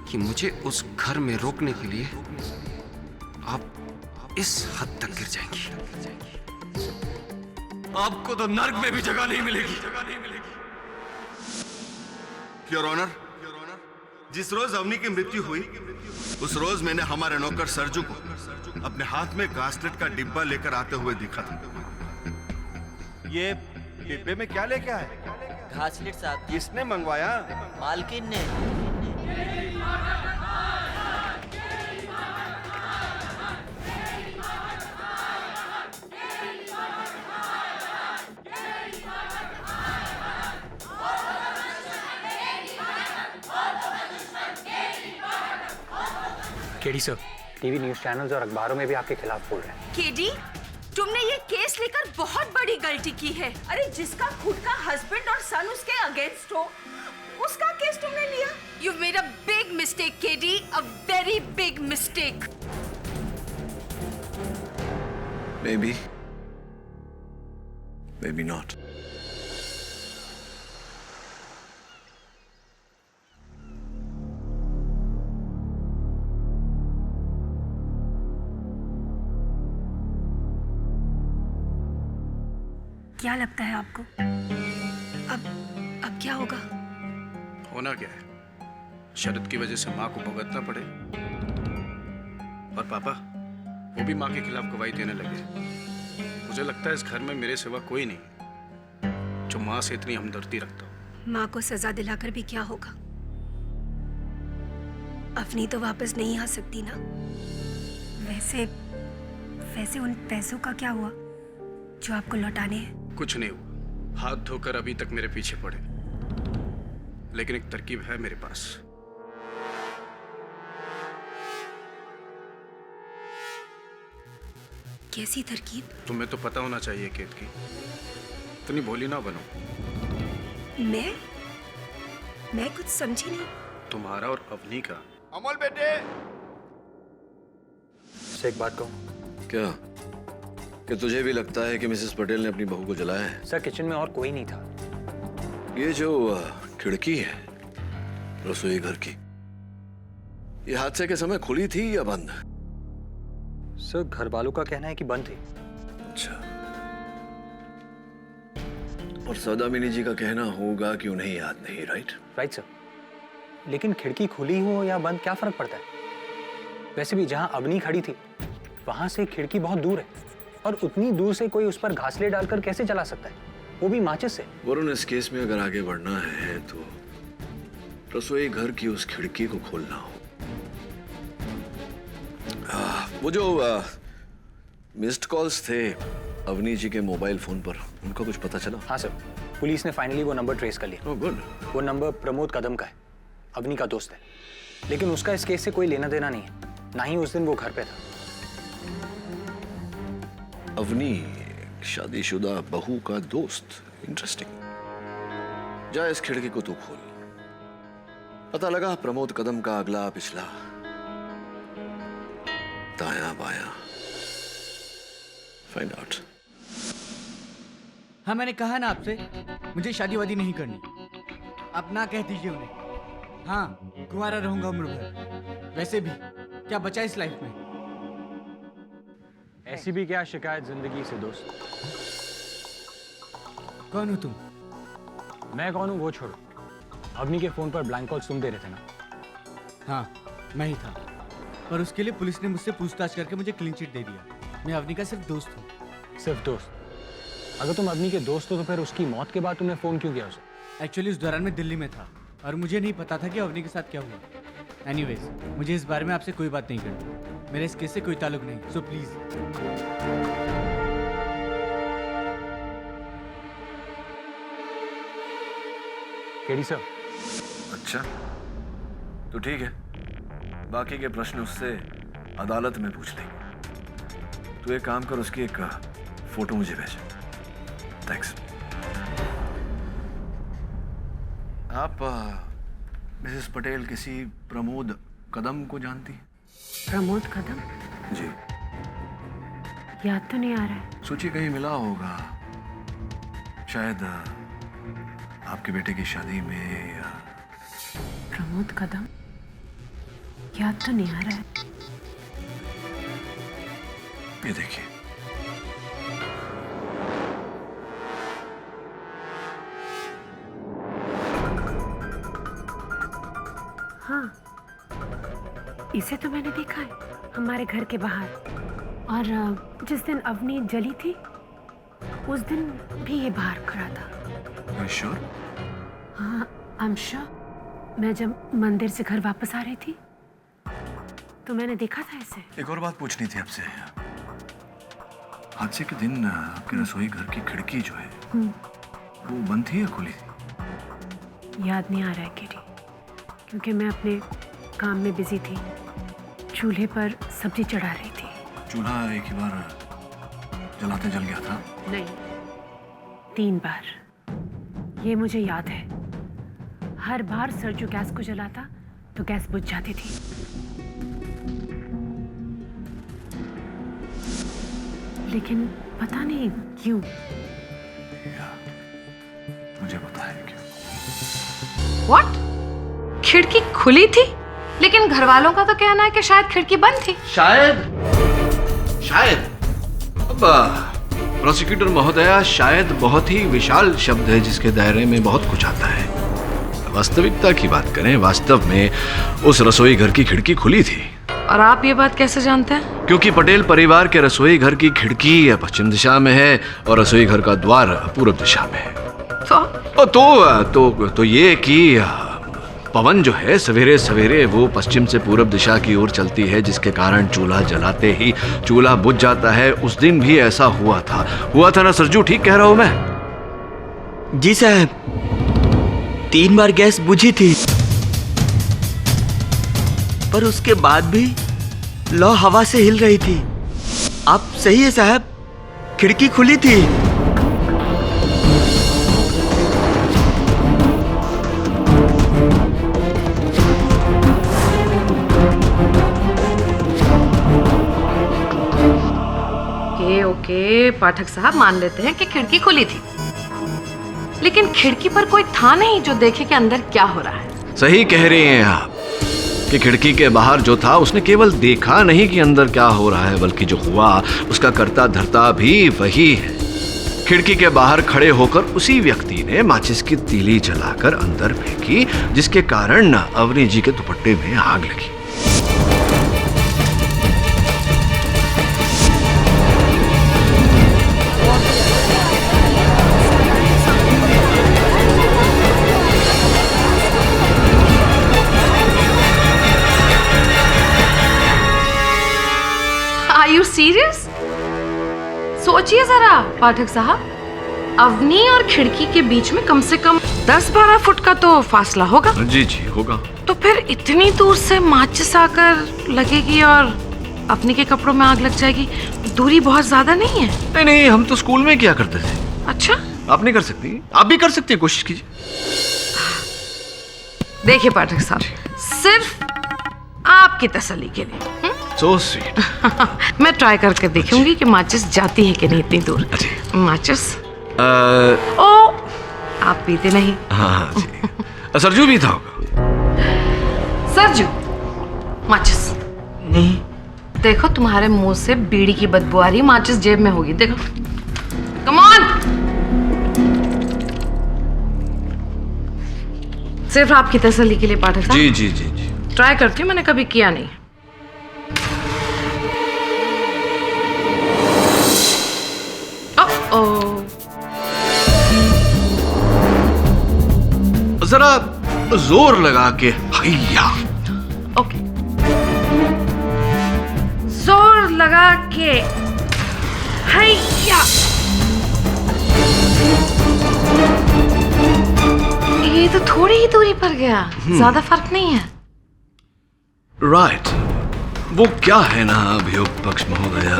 कि मुझे उस घर में रोकने के लिए आप इस हद तक गिर जाएंगी। आपको तो नर्क में भी जगह नहीं मिलेगी। योर ऑनर, जिस रोज अवनी की मृत्यु हुई उस रोज मैंने हमारे नौकर सरजू को अपने हाथ में घासलेट का डिब्बा लेकर आते हुए देखा था। ये डिब्बे में क्या लेके आए? घासलेट साहब। किसने मंगवाया? मालकिन ने। KD sir, TV news channels और अखबारों में भी आपके खिलाफ बोल रहे हैं। केडी, तुमने ये केस लेकर बहुत बड़ी गलती की है। अरे जिसका खुद का हस्बैंड और सन उसके अगेंस्ट हो, उसका केस तुमने लिया। You made a big mistake KD, a very big mistake. Maybe not. क्या लगता है आपको? अब क्या होगा? होना क्या है? शरद की वजह से माँ को भुगतना पड़े और पापा वो भी माँ के खिलाफ गवाही देने लगे। मुझे लगता है इस घर में मेरे सिवा कोई नहीं जो माँ से इतनी हमदर्दी रखता हो। माँ को सजा दिलाकर भी क्या होगा? अवनी तो वापस नहीं आ सकती ना। वैसे उन पैसों का क्या हुआ जो आपको लौटाने हैं? कुछ नहीं हुआ। हाथ धोकर अभी तक मेरे पीछे पड़े, लेकिन एक तरकीब है मेरे पास। कैसी तरकीब? तुम्हें तो पता होना चाहिए केत की। इतनी भोली ना बनो। मैं कुछ समझी नहीं। तुम्हारा और अवनी का। अमोल बेटे, से एक बात कहूं? क्या? कि तुझे भी लगता है कि मिसेस पटेल ने अपनी बहू को जलाया है? सर किचन में और कोई नहीं था। ये जो खिड़की है रसोई घर की, ये हादसे के समय खुली थी या बंद? सर घर वालों का कहना है कि बंद थी। अच्छा। और सौदामिनी जी का कहना होगा कि उन्हें याद नहीं, राइट? राइट सर, लेकिन खिड़की खुली हो या बंद क्या फर्क पड़ता है? वैसे भी जहां अवनी खड़ी थी वहां से खिड़की बहुत दूर है, और उतनी दूर से कोई उस पर घासले डालकर कैसे चला सकता है, वो भी माचिस से? वरुण, इस केस में अगर आगे बढ़ना है तो रसोई घर की उस खिड़की को खोलना हो। वो जो मिस्ड कॉल्स थे अवनी जी के मोबाइल फोन पर, उनका कुछ पता चला? हाँ सर, पुलिस ने फाइनली वो नंबर ट्रेस कर लिया। Oh good. वो नंबर प्रमोद कदम का है, अवनी का दोस्त है, लेकिन उसका इस केस से कोई लेना देना नहीं है, ना ही उस दिन वो घर पे था। अवनी शादीशुदा बहू का दोस्त, इंटरेस्टिंग। जा इस खिड़की को तू खोल। पता लगा प्रमोद कदम का अगला पिछला, दायां बायां, फाइंड आउट। हाँ मैंने कहा ना आपसे, मुझे शादी वादी नहीं करनी। आप ना कह दीजिए उन्हें। हाँ, कुंवारा रहूंगा उम्र भर। वैसे भी क्या बचा इस लाइफ में? ऐसी भी क्या शिकायत जिंदगी से दोस्त। कौन हो तुम? मैं कौन हूँ वो छोड़ो, अवनी के फोन पर ब्लैंक कॉल्स तुम दे रहे थे ना? हाँ मैं ही था, पर उसके लिए पुलिस ने मुझसे पूछताछ करके मुझे क्लीन चिट दे दिया। मैं अवनी का सिर्फ दोस्त हूँ। सिर्फ दोस्त? अगर तुम अवनी के दोस्त हो तो फिर उसकी मौत के बाद तुमने फोन क्यों किया उसे? एक्चुअली उस दौरान मैं दिल्ली में था और मुझे नहीं पता था कि अवनी के साथ क्या हुआ। एनीवेज, मुझे इस बारे में आपसे कोई बात नहीं करनी। मेरे इस केस से कोई ताल्लुक नहीं, सो प्लीज। KD sir. अच्छा तो ठीक है, बाकी के प्रश्न उससे अदालत में पूछ लेंगे। तू एक काम कर, उसकी एक फोटो मुझे भेज। थैंक्स। आप मिसेस पटेल किसी प्रमोद कदम को जानती हैं? प्रमोद कदम? जी। याद तो नहीं आ रहा है। सोचिए कहीं मिला होगा, शायद आपके बेटे की शादी में या... प्रमोद कदम? याद तो नहीं आ रहा है। ये देखिए। हाँ, इसे तो मैंने देखा है हमारे घर के बाहर। और जिस दिन अवनी जली थी उस दिन भी ये बाहर खड़ा था। श्योर? हाँ, आई एम श्योर। मैं जब मंदिर से घर वापस आ रही थी तो मैंने देखा था इसे। एक और बात पूछनी थी आपसे। हादसे के दिन आपके रसोई घर की खिड़की जो है वो बंद थी या खुली थी? याद नहीं आ रहा है केडी, क्योंकि मैं अपने काम में बिजी थी। चूल्हे पर सब्जी चढ़ा रही थी। चूल्हा एक ही बार जलाते जल गया था? नहीं, 3 बार। ये मुझे याद है। हर बार सरजू गैस को जलाता तो गैस बुझ जाती थी। लेकिन पता नहीं क्यों। मुझे पता है क्यों। What? खिड़की खुली थी, लेकिन घर वालों का तो कहना है कि शायद खिड़की बंद थी। शायद अब प्रोसिक्यूटर महोदया, शायद बहुत ही विशाल शब्द है जिसके दायरे में बहुत कुछ आता है। वास्तविकता की बात करें, वास्तव में उस रसोई घर की खिड़की खुली थी। और आप ये बात कैसे जानते हैं? क्योंकि पटेल परिवार के रसोई घर की खिड़की पश्चिम दिशा में है और रसोई घर का द्वार पूर्व दिशा में है। तो ये कि पवन जो है सवेरे सवेरे वो पश्चिम से पूर्व दिशा की ओर चलती है, जिसके कारण चूल्हा जलाते ही चूल्हा बुझ जाता है। उस दिन भी ऐसा हुआ था ना सरजू? ठीक कह रहा हूं मैं? जी साहब, 3 बार गैस बुझी थी, पर उसके बाद भी लौ हवा से हिल रही थी। आप सही है साहब, खिड़की खुली थी। ओके, पाठक साहब मान लेते हैं कि खिड़की खुली थी, लेकिन खिड़की पर कोई था नहीं जो देखे कि अंदर क्या हो रहा है। सही कह रहे हैं आप कि खिड़की के बाहर जो था उसने केवल देखा नहीं कि अंदर क्या हो रहा है, बल्कि जो हुआ उसका करता धरता भी वही है। खिड़की के बाहर खड़े होकर उसी व्यक्ति ने माचिस की तीली जलाकर अंदर फेंकी, जिसके कारण अवनी जी के दुपट्टे में आग लगी। सीरियस? सोचिए जरा पाठक साहब, अवनी और खिड़की के बीच में कम से कम 10-12 फुट का तो फासला होगा। जी जी होगा। तो फिर इतनी दूर से माचिस आकर लगेगी और अवनी के कपड़ों में आग लग जाएगी, दूरी बहुत ज्यादा नहीं है? नहीं, हम तो स्कूल में किया करते थे। अच्छा, आप नहीं कर सकती? आप भी कर सकती हैं, कोशिश कीजिए। देखिए पाठक साहब, सिर्फ आपकी तसल्ली के लिए So sweet. मैं ट्राई करके देखूंगी कि माचिस जाती है कि नहीं इतनी दूर। माचिस ओ, आप पीते नहीं? हाँ जी। सरजू भी था होगा। सरजू, माचिस नहीं। देखो तुम्हारे मुंह से बीड़ी की बदबू आ रही, माचिस जेब में होगी, देखो। Come on. सिर्फ आपकी तसल्ली के लिए पाठक साहब। जी जी जी जी। ट्राई करती हूँ, मैंने कभी किया नहीं। जरा जोर लगा के हैया। ओके, जोर लगा के हैया। ये तो थोड़ी ही दूरी पर गया, ज्यादा फर्क नहीं है। राइट। वो क्या है ना अभियुक्त पक्ष महोदया,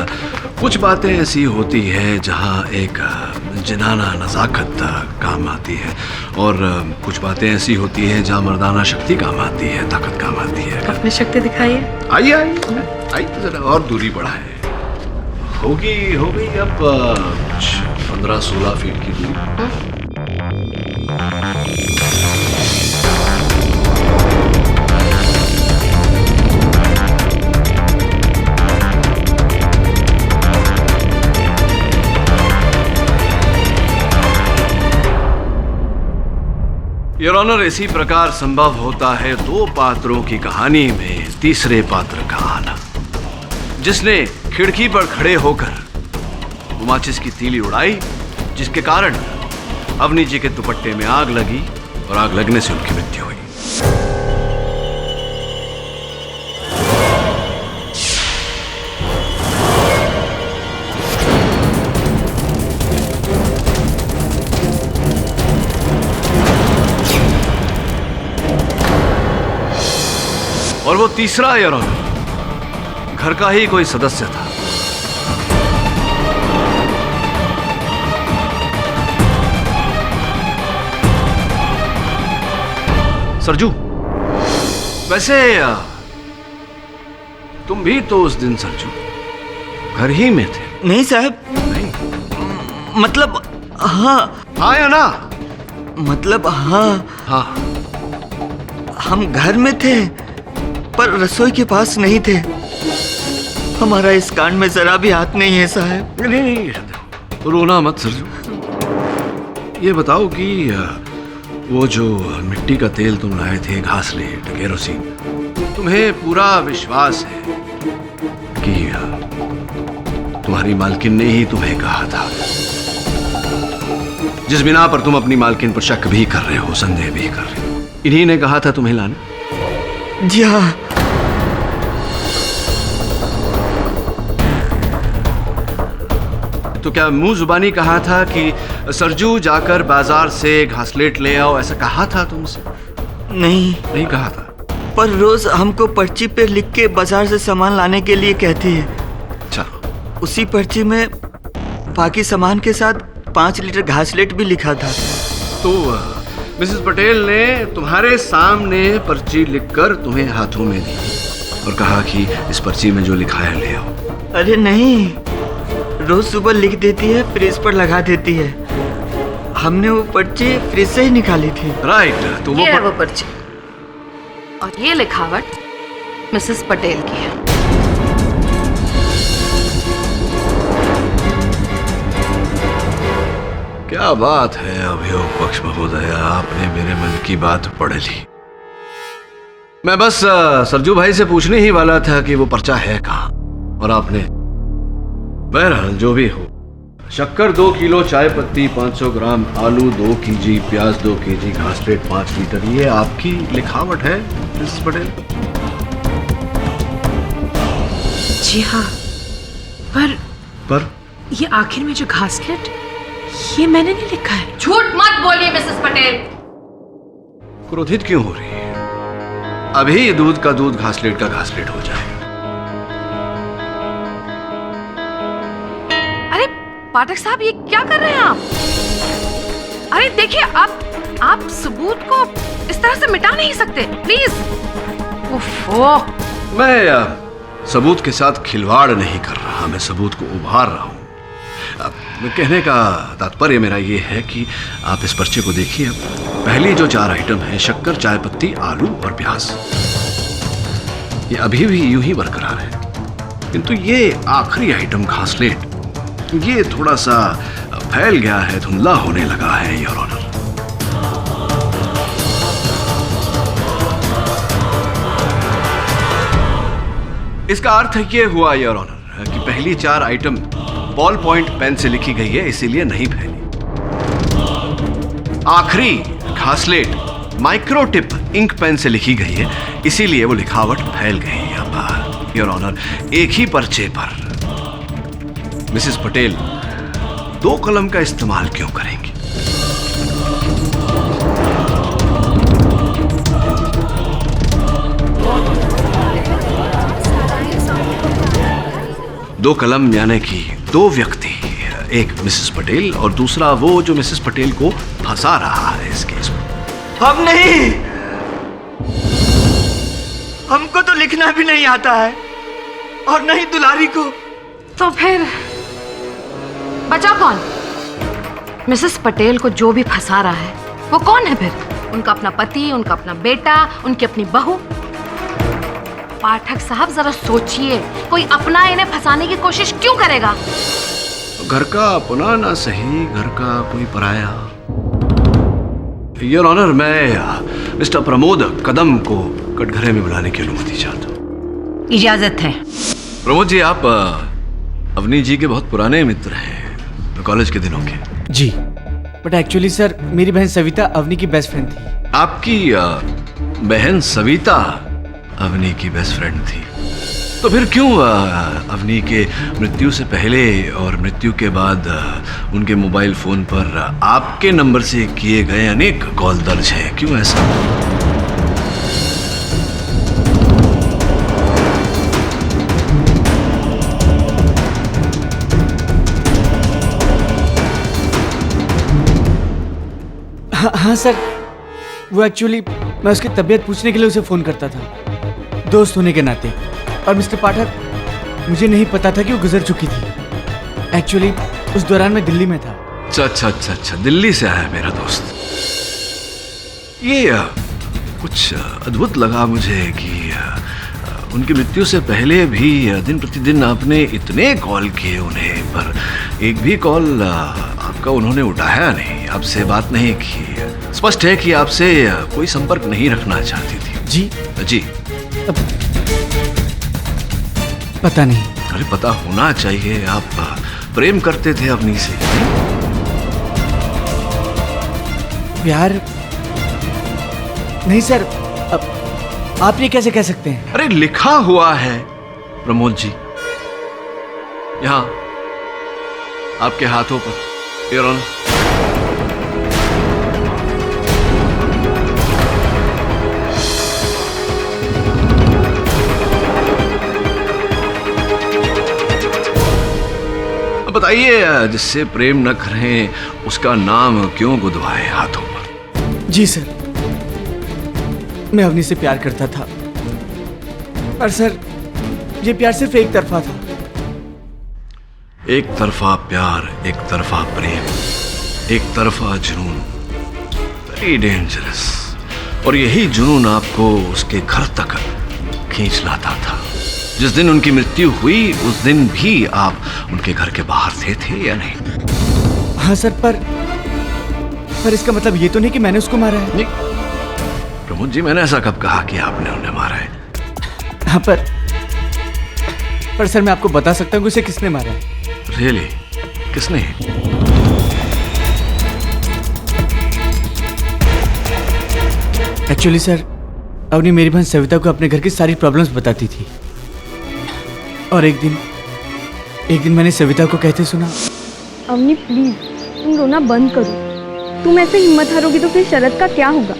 कुछ बातें ऐसी होती है जहां एक जिनाना नजाकत काम आती है, और कुछ बातें ऐसी होती है जहां मर्दाना शक्ति काम आती है, ताकत काम आती है। अपनी शक्ति दिखाइए। आइए आइए जरा और दूरी बढ़ाए। होगी अब 15-16 फीट की दूरी। योर ऑनर, इसी प्रकार संभव होता है 2 पात्रों की कहानी में तीसरे पात्र का आना, जिसने खिड़की पर खड़े होकर माचिस की तीली उड़ाई, जिसके कारण अवनी जी के दुपट्टे में आग लगी और आग लगने से उनकी मृत्यु हुई। और वो तीसरा योर ऑनर घर का ही कोई सदस्य था। सरजू, वैसे तुम भी तो उस दिन सरजू घर ही में थे? नहीं साहब। नहीं मतलब हाँ। हाँ या ना? मतलब हाँ। हाँ, हम घर में थे पर रसोई के पास नहीं थे। हमारा इस कांड में जरा भी हाथ नहीं है साहब। नहीं, रोना मत सरजू। ये बताओ कि वो जो मिट्टी का तेल तुम लाए थे, घासलेट, केरोसिन, तुम्हें पूरा विश्वास है कि तुम्हारी मालकिन ने ही तुम्हें कहा था, जिस बिना पर तुम अपनी मालकिन पर शक भी कर रहे हो, संदेह भी कर रहे हो, इन्हीं ने कहा था तुम्हें लाने? जी हाँ। तो क्या मुंह जुबानी कहा था कि सरजू जाकर बाजार से घासलेट ले आओ, ऐसा कहा था तुमसे? नहीं कहा था। पर रोज हमको पर्ची पे लिख के बाजार से सामान लाने के लिए कहती है। अच्छा। उसी पर्ची में बाकी सामान के साथ 5 लीटर घासलेट भी लिखा था। तो मिसेस पटेल ने तुम्हारे सामने पर्ची लिखकर तुम्हें हाथों में दी और कहा कि इस पर्ची में जो लिखा है ले आओ। अरे नहीं, रोज सुबह लिख देती है, फ्रिज पर लगा देती है। हमने वो पर्ची फ्रिज से ही निकाली थी। राइट। तो ये है वो पर्ची और ये लिखावट मिसेस पटेल की है। क्या बात है अभियोग पक्ष महोदय, आपने मेरे मन की बात पढ़ ली। मैं बस सरजू भाई से पूछने ही वाला था कि वो पर्चा है कहाँ, और आपने। बहरहाल जो भी हो, शक्कर 2 किलो, चाय पत्ती 500 ग्राम, आलू 2 kg, प्याज 2 kg, घासलेट 5 लीटर, ये आपकी लिखावट है मिसेस पटेल? जी हाँ। पर ये आखिर में जो घासलेट, ये मैंने नहीं लिखा है। झूठ मत बोलिए मिसेस पटेल। क्रोधित क्यों हो रही है? अभी दूध का दूध, घासलेट का घासलेट हो जाएगा। अरे पाठक साहब, ये क्या कर रहे हैं आप? अरे देखिए, आप सबूत को इस तरह से मिटा नहीं सकते, प्लीज। ओफो। मैं सबूत के साथ खिलवाड़ नहीं कर रहा, मैं सबूत को उभार रहा हूं। कहने का तात्पर्य मेरा ये है कि आप इस पर्चे को देखिए। पहली जो 4 आइटम है, शक्कर, चाय पत्ती, आलू और प्याज, ये अभी भी यूं ही बरकरार है। किंतु ये आखिरी आइटम घासलेट, ये थोड़ा सा फैल गया है, धुंधला होने लगा है योर ऑनर। इसका अर्थ ये हुआ योर ऑनर कि पहली 4 आइटम बॉल पॉइंट पेन से लिखी गई है, इसीलिए नहीं फैली। आखिरी घासलेट माइक्रोटिप इंक पेन से लिखी गई है, इसीलिए वो लिखावट फैल गई है। अब योर ऑनर, एक ही पर्चे पर मिसेस पटेल 2 कलम का इस्तेमाल क्यों करेंगी? दो कलम यानी कि 2 व्यक्ति, एक मिसेस पटेल और दूसरा वो जो मिसेस पटेल को फंसा रहा है इस केस में। हम नहीं, हमको तो लिखना भी नहीं आता है, और नहीं दुलारी को। तो फिर बचा कौन? मिसेस पटेल को जो भी फंसा रहा है वो कौन है फिर? उनका अपना पति, उनका अपना बेटा, उनकी अपनी बहू। पाठक साहब जरा सोचिए, कोई अपना इन्हें फंसाने की कोशिश क्यों करेगा? घर का अपना ना सही, घर का कोई पराया। योर ऑनर, मैं मिस्टर प्रमोद कदम को कटघरे में बुलाने की अनुमति चाहता हूँ। इजाजत है। प्रमोद जी, आप अवनी जी के बहुत पुराने मित्र हैं, कॉलेज के दिनों के। जी, बट एक्चुअली सर, मेरी बहन सविता अवनी की बेस्ट फ्रेंड थी। आपकी बहन सविता अवनी की बेस्ट फ्रेंड थी, तो फिर क्यों अवनी के मृत्यु से पहले और मृत्यु के बाद उनके मोबाइल फोन पर आपके नंबर से किए गए अनेक कॉल दर्ज हैं? क्यों ऐसा? हाँ सर, वो एक्चुअली मैं उसकी तबीयत पूछने के लिए उसे फोन करता था, दोस्त होने के नाते। और मिस्टर पाठक, मुझे नहीं पता था कि वो गुजर चुकी थी। एक्चुअली उस दौरान मैं दिल्ली में था। अच्छा, दिल्ली से आया मेरा दोस्त। ये कुछ अद्भुत लगा मुझे कि उनकी मृत्यु से पहले भी दिन प्रतिदिन आपने इतने कॉल किए उन्हें, पर एक भी कॉल आपका उन्होंने उठाया नहीं, आपसे बात नहीं की। स्पष्ट है कि आपसे कोई संपर्क नहीं रखना चाहती थी। जी जी पता नहीं। अरे पता होना चाहिए, आप प्रेम करते थे अवनी से। प्यार नहीं सर, अब आप ये कैसे कह सकते हैं? अरे लिखा हुआ है प्रमोद जी, यहाँ आपके हाथों पर, योर ऑनर। बताइए, जिससे प्रेम न करें उसका नाम क्यों गुदवाए हाथों पर? जी सर, मैं अवनी से प्यार करता था, पर सर ये प्यार सिर्फ एक तरफा था। एक तरफा प्यार, एक तरफा प्रेम, एक तरफा जुनून, वेरी डेंजरस। और यही जुनून आपको उसके घर तक खींच लाता था। जिस दिन उनकी मृत्यु हुई उस दिन भी आप उनके घर के बाहर थे या नहीं? हाँ सर, पर इसका मतलब ये तो नहीं कि मैंने उसको मारा है। नहीं प्रमोद जी, मैंने ऐसा कब कहा कि आपने उन्हें मारा है? हाँ पर सर मैं आपको बता सकता हूँ कि उसे किसने मारा है। रियली? किसने? एक्चुअली सर, अवनी मेरी बहन सविता को अपने घर की सारी प्रॉब्लम्स बताती थी, और एक दिन मैंने सविता को कहते सुना, अवनी प्लीज तुम रोना बंद करो। तुम ऐसे हिम्मत हारोगी तो फिर शरद का क्या होगा?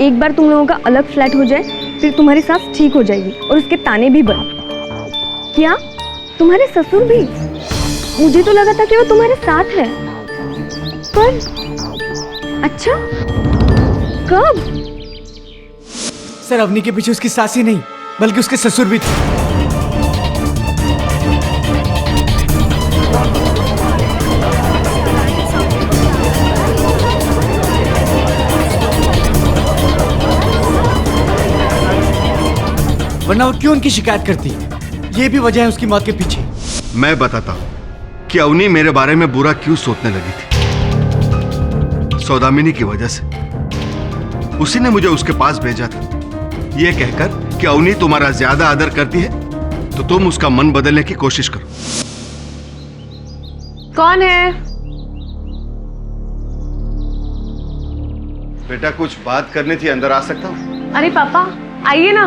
एक बार तुम लोगों का अलग फ्लैट हो जाए, फिर तुम्हारी सास ठीक हो जाएगी और उसके ताने भी बंद। क्या तुम्हारे ससुर भी? मुझे तो लगा था कि वो तुम्हारे साथ है, पर अच्छा कब? सर अवनी के पीछे उसकी सास ही नहीं बल्कि उसके ससुर भी थे। वरना वो क्यों उनकी शिकायत करती? ये भी वजह है उसकी मौत के पीछे। मैं बताता हूं कि अवनी मेरे बारे में बुरा क्यों सोचने लगी थी। सौदामिनी की वजह से। उसी ने मुझे उसके पास भेजा था, यह कहकर कि अवनी तुम्हारा ज्यादा आदर करती है तो तुम उसका मन बदलने की कोशिश करो। कौन है? बेटा कुछ बात करनी थी, अंदर आ सकता हूँ? अरे पापा आइए ना।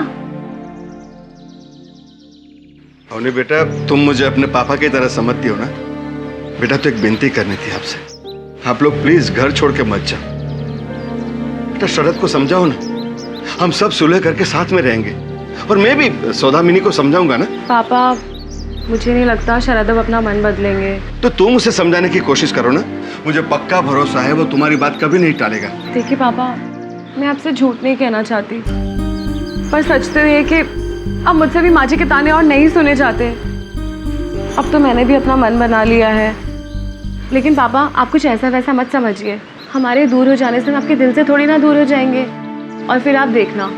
अवनी बेटा, तुम मुझे अपने पापा की तरह समझती हो ना? बेटा तो एक विनती करनी थी आपसे, आप लोग प्लीज घर छोड़ के मत जाओ। बेटा शरद को समझाओ ना, हम सब सुलह करके साथ में रहेंगे, और मैं भी सौदामिनी को समझाऊंगा ना। पापा मुझे नहीं लगता शरद अब अपना मन बदलेंगे। तो तुम उसे समझाने की कोशिश करो ना, मुझे पक्का भरोसा है वो तुम्हारी बात कभी नहीं टालेगा। देखिए पापा, मैं आपसे झूठ नहीं कहना चाहती, पर सच तो ये कि अब मुझसे भी माँ जी के ताने और नहीं सुने जाते। अब तो मैंने भी अपना मन बना लिया है। लेकिन पापा आप कुछ ऐसा वैसा मत समझिए, हमारे दूर हो जाने से आपके दिल से थोड़ी ना दूर हो जाएंगे। और फिर आप देखना,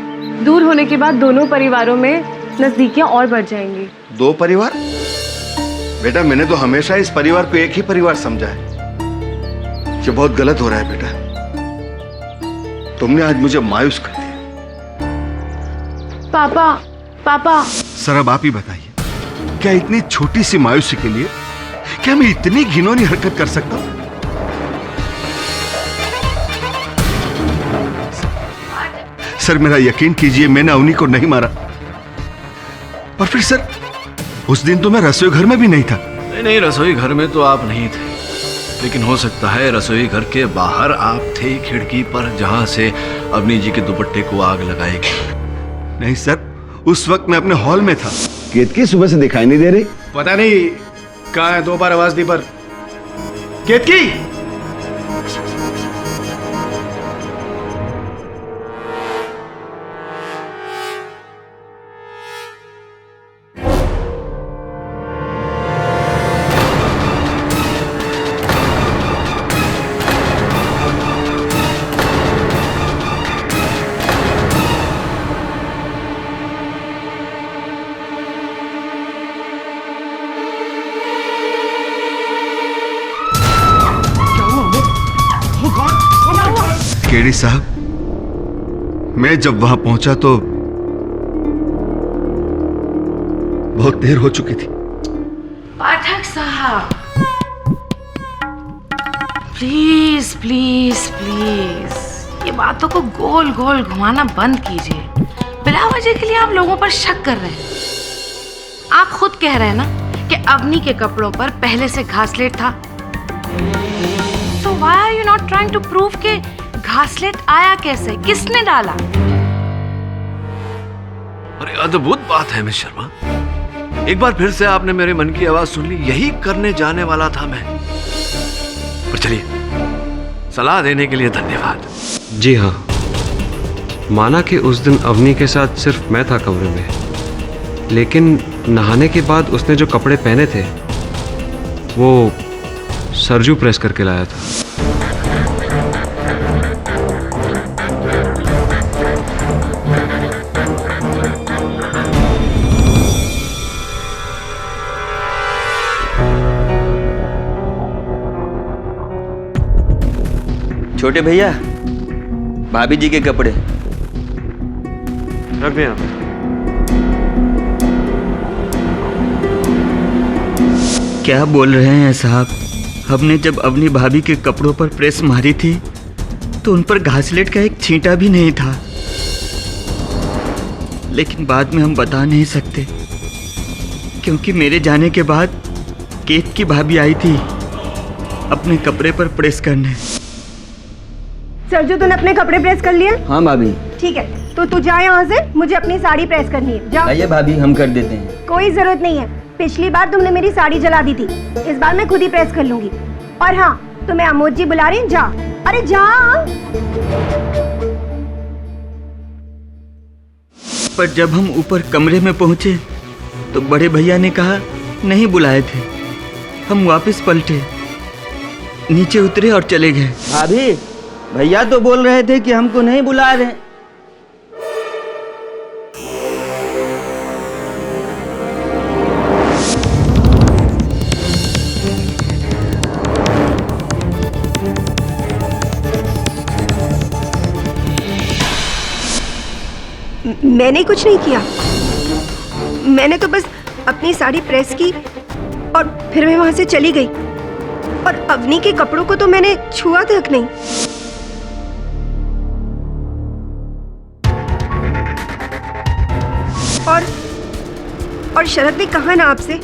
दूर होने के बाद दोनों परिवारों में नजदीकियां और बढ़ जाएंगी। दो परिवार? बेटा मैंने तो हमेशा इस परिवार को एक ही परिवार समझा है। ये बहुत गलत हो रहा है बेटा, तुमने आज मुझे मायूस कर दिया। पापा सर अब आप ही बताइए, क्या इतनी छोटी सी मायूसी के लिए क्या मैं इतनी घिनौनी हरकत कर सकता हूं? सर मेरा यकीन कीजिए, मैंने अवनी को नहीं मारा। और फिर सर उस दिन तो मैं रसोई घर में भी नहीं था। नहीं, रसोई घर में तो आप नहीं थे, लेकिन हो सकता है रसोई घर के बाहर आप थे, खिड़की पर, जहां से अवनी जी के दुपट्टे को आग लगाई गई। नहीं सर, उस वक्त मैं अपने हॉल में था। केतकी सुबह से दिखाई नहीं दे रही। पता नहीं कहाँ है, 2 बार आवाज दी पर। केतकी! केडी साहब, मैं जब वहां पहुंचा तो बहुत देर हो चुकी थी। पाठक साहब, प्लीज प्लीज प्लीज ये बातों को गोल गोल घुमाना बंद कीजिए। बिना वजह के लिए आप लोगों पर शक कर रहे हैं। आप खुद कह रहे हैं ना कि अवनी के कपड़ों पर पहले से घासलेट था। So why are you not trying to prove कि घासलेट आया कैसे, किसने डाला? अरे अद्भुत बात है मिस शर्मा, एक बार फिर से आपने मेरे मन की आवाज सुन ली। यही करने जाने वाला था मैं। पर चलिए, सलाह देने के लिए धन्यवाद। जी हाँ, माना कि उस दिन अवनी के साथ सिर्फ मैं था कमरे में, लेकिन नहाने के बाद उसने जो कपड़े पहने थे वो सरजू प्रेस करके लाया था। छोटे भैया, भाभी जी के कपड़े रख दें आप। क्या बोल रहे हैं साहब? हमने जब अपनी भाभी के कपड़ों पर प्रेस मारी थी तो उन पर घासलेट का एक छींटा भी नहीं था, लेकिन बाद में हम बता नहीं सकते क्योंकि मेरे जाने के बाद केत की भाभी आई थी अपने कपड़े पर प्रेस करने। सरजू, तूने अपने कपड़े प्रेस कर लिए? हाँ भाभी। ठीक है, तो तू जा यहाँ से, मुझे अपनी साड़ी प्रेस करनी है। जा। आइए भाभी, हम कर देते हैं। कोई जरूरत नहीं है, पिछली बार तुमने मेरी साड़ी जला दी थी, इस बार मैं खुद ही प्रेस कर लूंगी। और हाँ, तुम्हें अमोद जी बुला रहे हैं, जा। अरे जा। पर जब हम ऊपर कमरे में पहुंचे तो बड़े भैया ने कहा नहीं बुलाए थे। हम वापस पलटे, नीचे उतरे और चले गए। भाभी, भैया तो बोल रहे थे कि हमको नहीं बुला रहे। मैंने कुछ नहीं किया, मैंने तो बस अपनी साड़ी प्रेस की और फिर मैं वहां से चली गई। और अवनी के कपड़ों को तो मैंने छुआ तक नहीं। और शरद ने कहा ना आपसे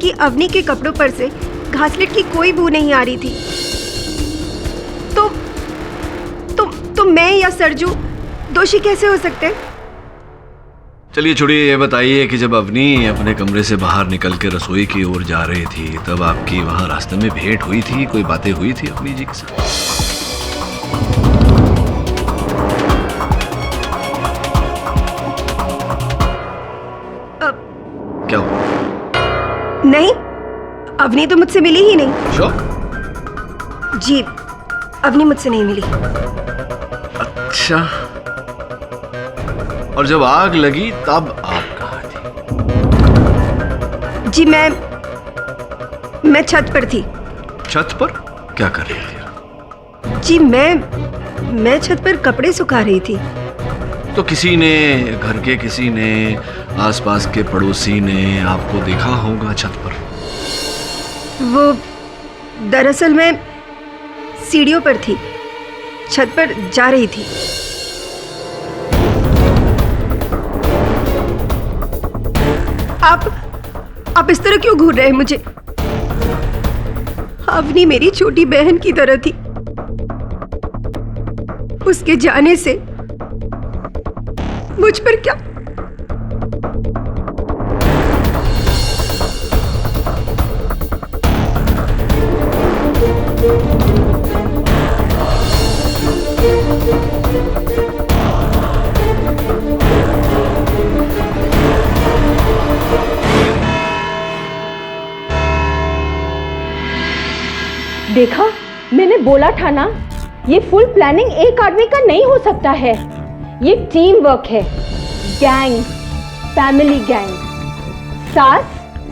कि अवनी के कपड़ों पर से घासलेट की कोई बू नहीं आ रही थी। तो मैं या सरजू दोषी कैसे हो सकते हैं? चलिए छोड़िए, ये बताइए कि जब अवनी अपने कमरे से बाहर निकल के रसोई की ओर जा रही थी तब आपकी वहां रास्ते में भेंट हुई थी, कोई बातें हुई थी अवनी जी के साथ? क्या हुआ? नहीं, अवनी तो मुझसे मिली ही नहीं। शौक? जी, अवनी मुझसे नहीं मिली। अच्छा, और जब आग लगी तब आप कहाँ थी? जी मैं छत पर थी। छत पर क्या कर रही थी? जी मैं छत पर कपड़े सुखा रही थी। तो किसी ने, घर के किसी ने, आसपास के पड़ोसी ने आपको देखा होगा छत पर? वो दरअसल मैं सीढ़ियों पर थी, छत पर जा रही थी। आप इस तरह क्यों घूर रहे हैं मुझे? अवनी मेरी छोटी बहन की तरह थी। उसके जाने से मुझ पर क्या? देखा, मैंने बोला था ना, ये फुल प्लानिंग एक आदमी का नहीं हो सकता है। ये टीम वर्क है, गैंग, फैमिली गैंग। सास,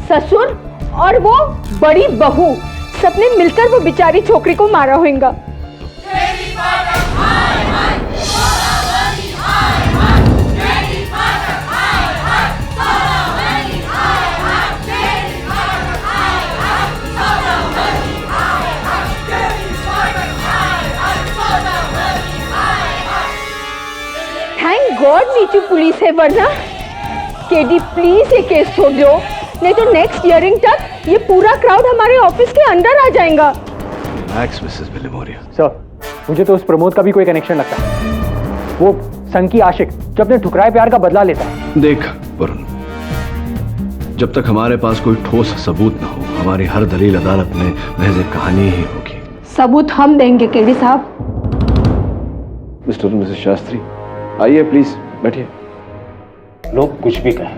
ससुर और वो बड़ी बहू सबने मिलकर वो बेचारी छोकरी को मारा होगा। गॉड नीचू पुलिस है वरना। केडी प्लीज ये केस छोड़ दो, नहीं तो नेक्स्ट हियरिंग तक ये पूरा क्राउड हमारे ऑफिस के अंदर आ जाएगा। Relax Mrs विलिमोरिया। सर, मुझे तो उस प्रमोद का भी कोई कनेक्शन लगता है। वो संग की आशिक जो अपने ठुकराए प्यार का बदला लेता है। देख वरुण, जब तक हमारे पास कोई ठोस सबूत न हो, हमारी हर दलील अदालत में महज एक कहानी ही होगी। सबूत हम देंगे केडी साहब। मिस्टर और मिसेस शास्त्री, आइए प्लीज बैठिए। लोग कुछ भी कहें,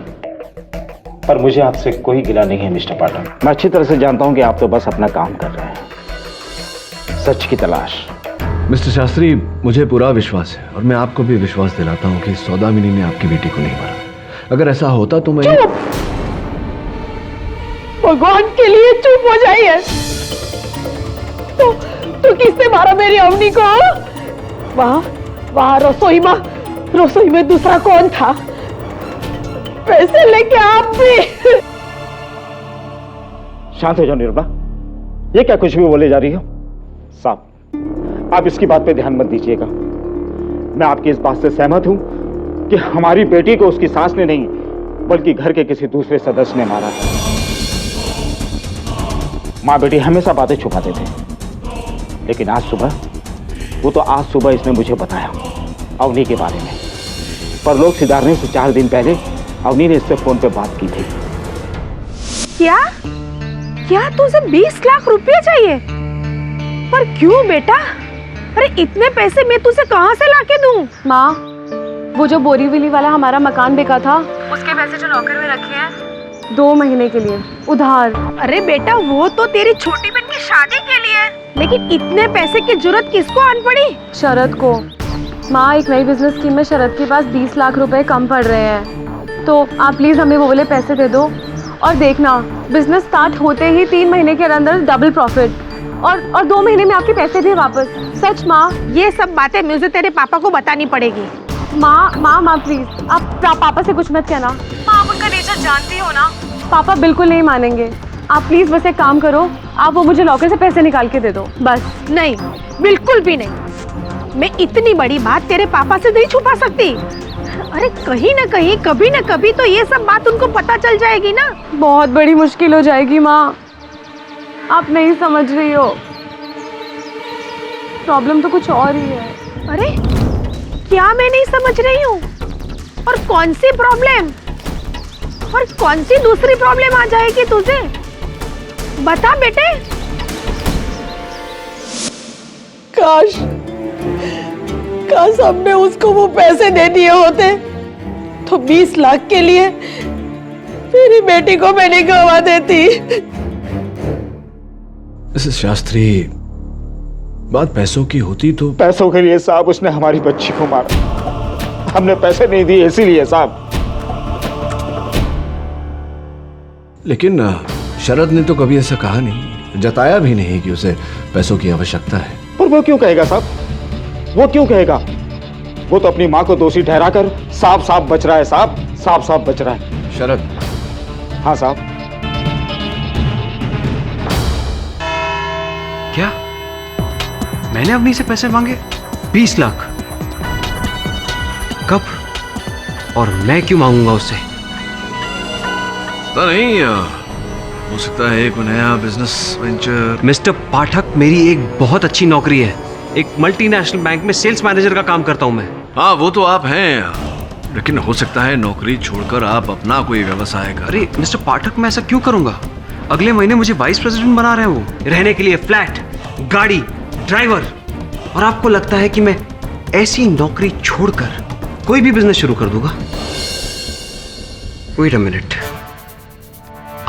पर मुझे आपसे कोई गिला नहीं है मिस्टर पाठक। मैं अच्छी तरह से जानता हूं कि आप तो बस अपना काम कर रहे हैं, सच की तलाश। मिस्टर शास्त्री, मुझे पूरा विश्वास है और मैं आपको भी विश्वास दिलाता हूं कि सौदामिनी ने आपकी बेटी को नहीं मारा। अगर ऐसा होता तो मैं भगवान के लिए चुप हो जाइए। तो किसने मारा मेरी अवनी को? वहां रसोई में दूसरा कौन था? पैसे लेके आप भी। शांत हो जाओ निर्मला, ये क्या कुछ भी बोले जा रही हो? साहब, आप इसकी बात पे ध्यान मत दीजिएगा। मैं आपकी इस बात से सहमत हूं कि हमारी बेटी को उसकी सास ने नहीं बल्कि घर के किसी दूसरे सदस्य ने मारा है। माँ बेटी हमेशा बातें छुपाते थे, लेकिन आज सुबह इसने मुझे बताया अवनी के बारे में। पर लोग सिधारने से 4 दिन पहले अवनी ने इससे फोन पे बात की थी। क्या तुझे 20 लाख रुपए चाहिए? पर क्यों बेटा? अरे इतने पैसे मैं तुझे कहां से लाके दूं? माँ, वो जो बोरीवली वाला हमारा मकान बिका था, उसके पैसे जो लॉकर में रखे हैं 2 महीने के लिए उधार। अरे बेटा, वो तो तेरी छोटी बहन की शादी के लिए, लेकिन इतने पैसे की जरूरत किसको आन पड़ी? शरद को। माँ, एक नई बिजनेस स्कीम में शरद के पास 20 लाख रुपए कम पड़ रहे हैं, तो आप प्लीज हमें वो वाले पैसे दे दो। और देखना, बिजनेस स्टार्ट होते ही 3 महीने के अंदर डबल प्रॉफिट और 2 महीने में आपके पैसे भी वापस। सच माँ, ये सब बातें मुझे तेरे पापा को बतानी पड़ेगी। माँ प्लीज, आप पापा से कुछ मत कहना। माँ, आप उनका नेचर जानती हो ना, पापा बिल्कुल नहीं मानेंगे। आप प्लीज बस एक काम करो, आप वो मुझे लॉकर से पैसे निकाल के दे दो बस। नहीं, बिल्कुल भी नहीं। मैं इतनी बड़ी बात तेरे पापा से नहीं छुपा सकती। अरे कहीं ना कहीं, कभी ना कभी तो ये सब बात उनको पता चल जाएगी ना। बहुत बड़ी मुश्किल हो जाएगी माँ, आप नहीं समझ रही हो। प्रॉब्लम तो कुछ और ही है। अरे क्या मैं नहीं समझ रही हूँ? और कौन सी प्रॉब्लम? और कौन सी दूसरी प्रॉब्लम आ जाएगी तुझे? बता बेटे। काश हमने उसको वो पैसे दे दिए होते तो 20 लाख के लिए मेरी बेटी को मैं नहीं गवा देती। मिसेस शास्त्री, बात पैसों की होती तो। पैसों के लिए साहब उसने हमारी बच्ची को मारा। हमने पैसे नहीं दिए इसीलिए साहब। लेकिन शरद ने तो कभी ऐसा कहा नहीं, जताया भी नहीं कि उसे पैसों की आवश्यकता है। पर वो क्यों कहेगा साहब? वो क्यों कहेगा? वो तो अपनी माँ को दोषी ठहराकर साफ बच रहा है साहब, साफ बच रहा है। शरद? हाँ साहब। क्या मैंने अवनी से पैसे मांगे? 20 लाख? कब? और मैं क्यों मांगूंगा उससे? पता नहीं, हो सकता है एक नया बिजनेस वेंचर। मिस्टर पाठक, मेरी एक बहुत अच्छी नौकरी है। एक मल्टीनेशनल बैंक में सेल्स मैनेजर का काम करता हूं मैं। हाँ, वो तो आप हैं, लेकिन हो सकता है नौकरी छोड़कर आप अपना कोई व्यवसाय करें। अरे मिस्टर पाठक, मैं ऐसा क्यों करूंगा? अगले महीने मुझे वाइस प्रेसिडेंट बना रहे हैं वो, रहने के लिए फ्लैट, गाड़ी, ड्राइवर। और आपको लगता है कि मैं ऐसी नौकरी छोड़कर कोई भी बिजनेस शुरू कर दूंगा? वेट अ मिनट,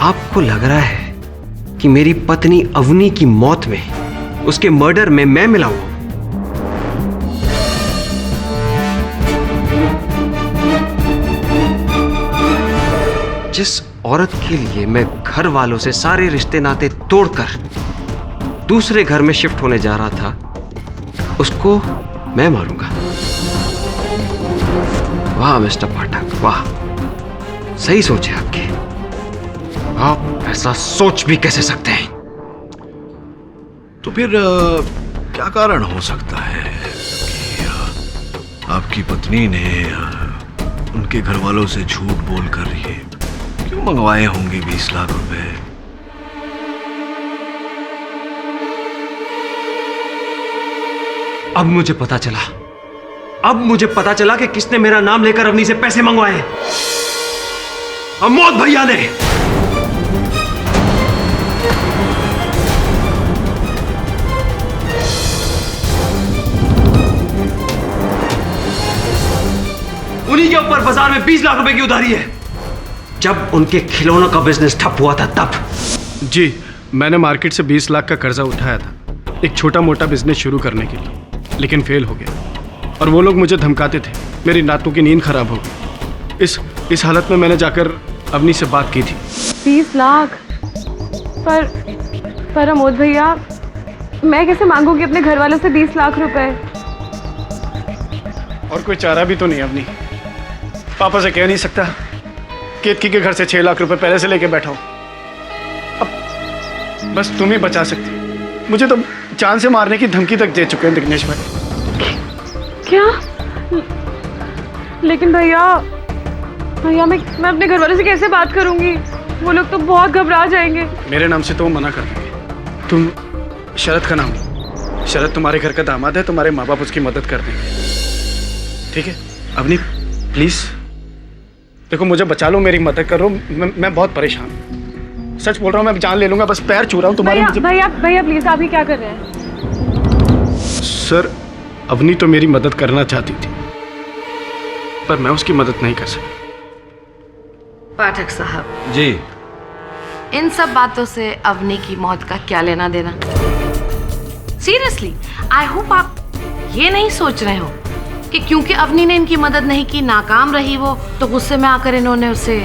आपको लग रहा है कि मेरी पत्नी अवनी की मौत में, उसके मर्डर में मैं मिला हूं? जिस औरत के लिए मैं घर वालों से सारे रिश्ते नाते तोड़कर दूसरे घर में शिफ्ट होने जा रहा था, उसको मैं मारूंगा। वाह मिस्टर पाठक, वाह, सही सोच है आपकी। आप ऐसा सोच भी कैसे सकते हैं? तो फिर क्या कारण हो सकता है आपकी पत्नी ने उनके घर वालों से झूठ बोल कर ये क्यों मंगवाए होंगे 20 लाख रुपए? अब मुझे पता चला, अब मुझे पता चला कि किसने मेरा नाम लेकर अवनी से पैसे मंगवाए। अमोद भैया ने। उन्हीं के ऊपर बाजार में 20 लाख रुपए की उधारी है। जब उनके खिलौनों का बिजनेस ठप हुआ था तब। जी, मैंने मार्केट से 20 लाख का कर्जा उठाया था एक छोटा मोटा बिजनेस शुरू करने के लिए, लेकिन फेल हो गया और वो लोग मुझे धमकाते थे। मेरी रातों की नींद खराब हो गई। इस हालत में मैंने जाकर अवनी से बात की थी। 20 लाख? पर अमोद भैया, मैं कैसे मांगूंगी अपने घर वालों से 20 लाख रुपए? और कोई चारा भी तो नहीं अवनी। पापा से कह नहीं सकता केतकी के घर से 6 लाख रुपए पहले से लेके बैठा हूं। अब बस तुम ही बचा सकती। मुझे तो जान से मारने की धमकी तक दे चुके हैं दिग्नेश भाई। क्या? लेकिन भैया मैं अपने घर वालों से कैसे बात करूंगी? वो लोग तो बहुत घबरा जाएंगे। मेरे नाम से तो वो मना कर देंगे। तुम शरद का नाम लो। शरद तुम्हारे घर का दामाद है, तुम्हारे माँ बाप उसकी मदद कर देंगे। ठीक है अवनी, प्लीज देखो, मुझे बचा लो, मेरी मदद करो। मैं बहुत परेशान हूँ, सच बोल रहा हूँ। मैं जान ले लूंगा, बस पैर छू रहा हूँ तुम्हारे। भैया प्लीज, आप ही क्या कर रहे हैं? सर, अवनी तो मेरी मदद करना चाहती थी, पर मैं उसकी मदद नहीं कर सका। पाठक साहब जी, इन सब बातों से अवनी की मौत का क्या लेना देना? सीरियसली, आई होप आप ये नहीं सोच रहे हो कि क्योंकि अवनी ने इनकी मदद नहीं की, नाकाम रही वो, तो गुस्से में आकर इन्होंने उसे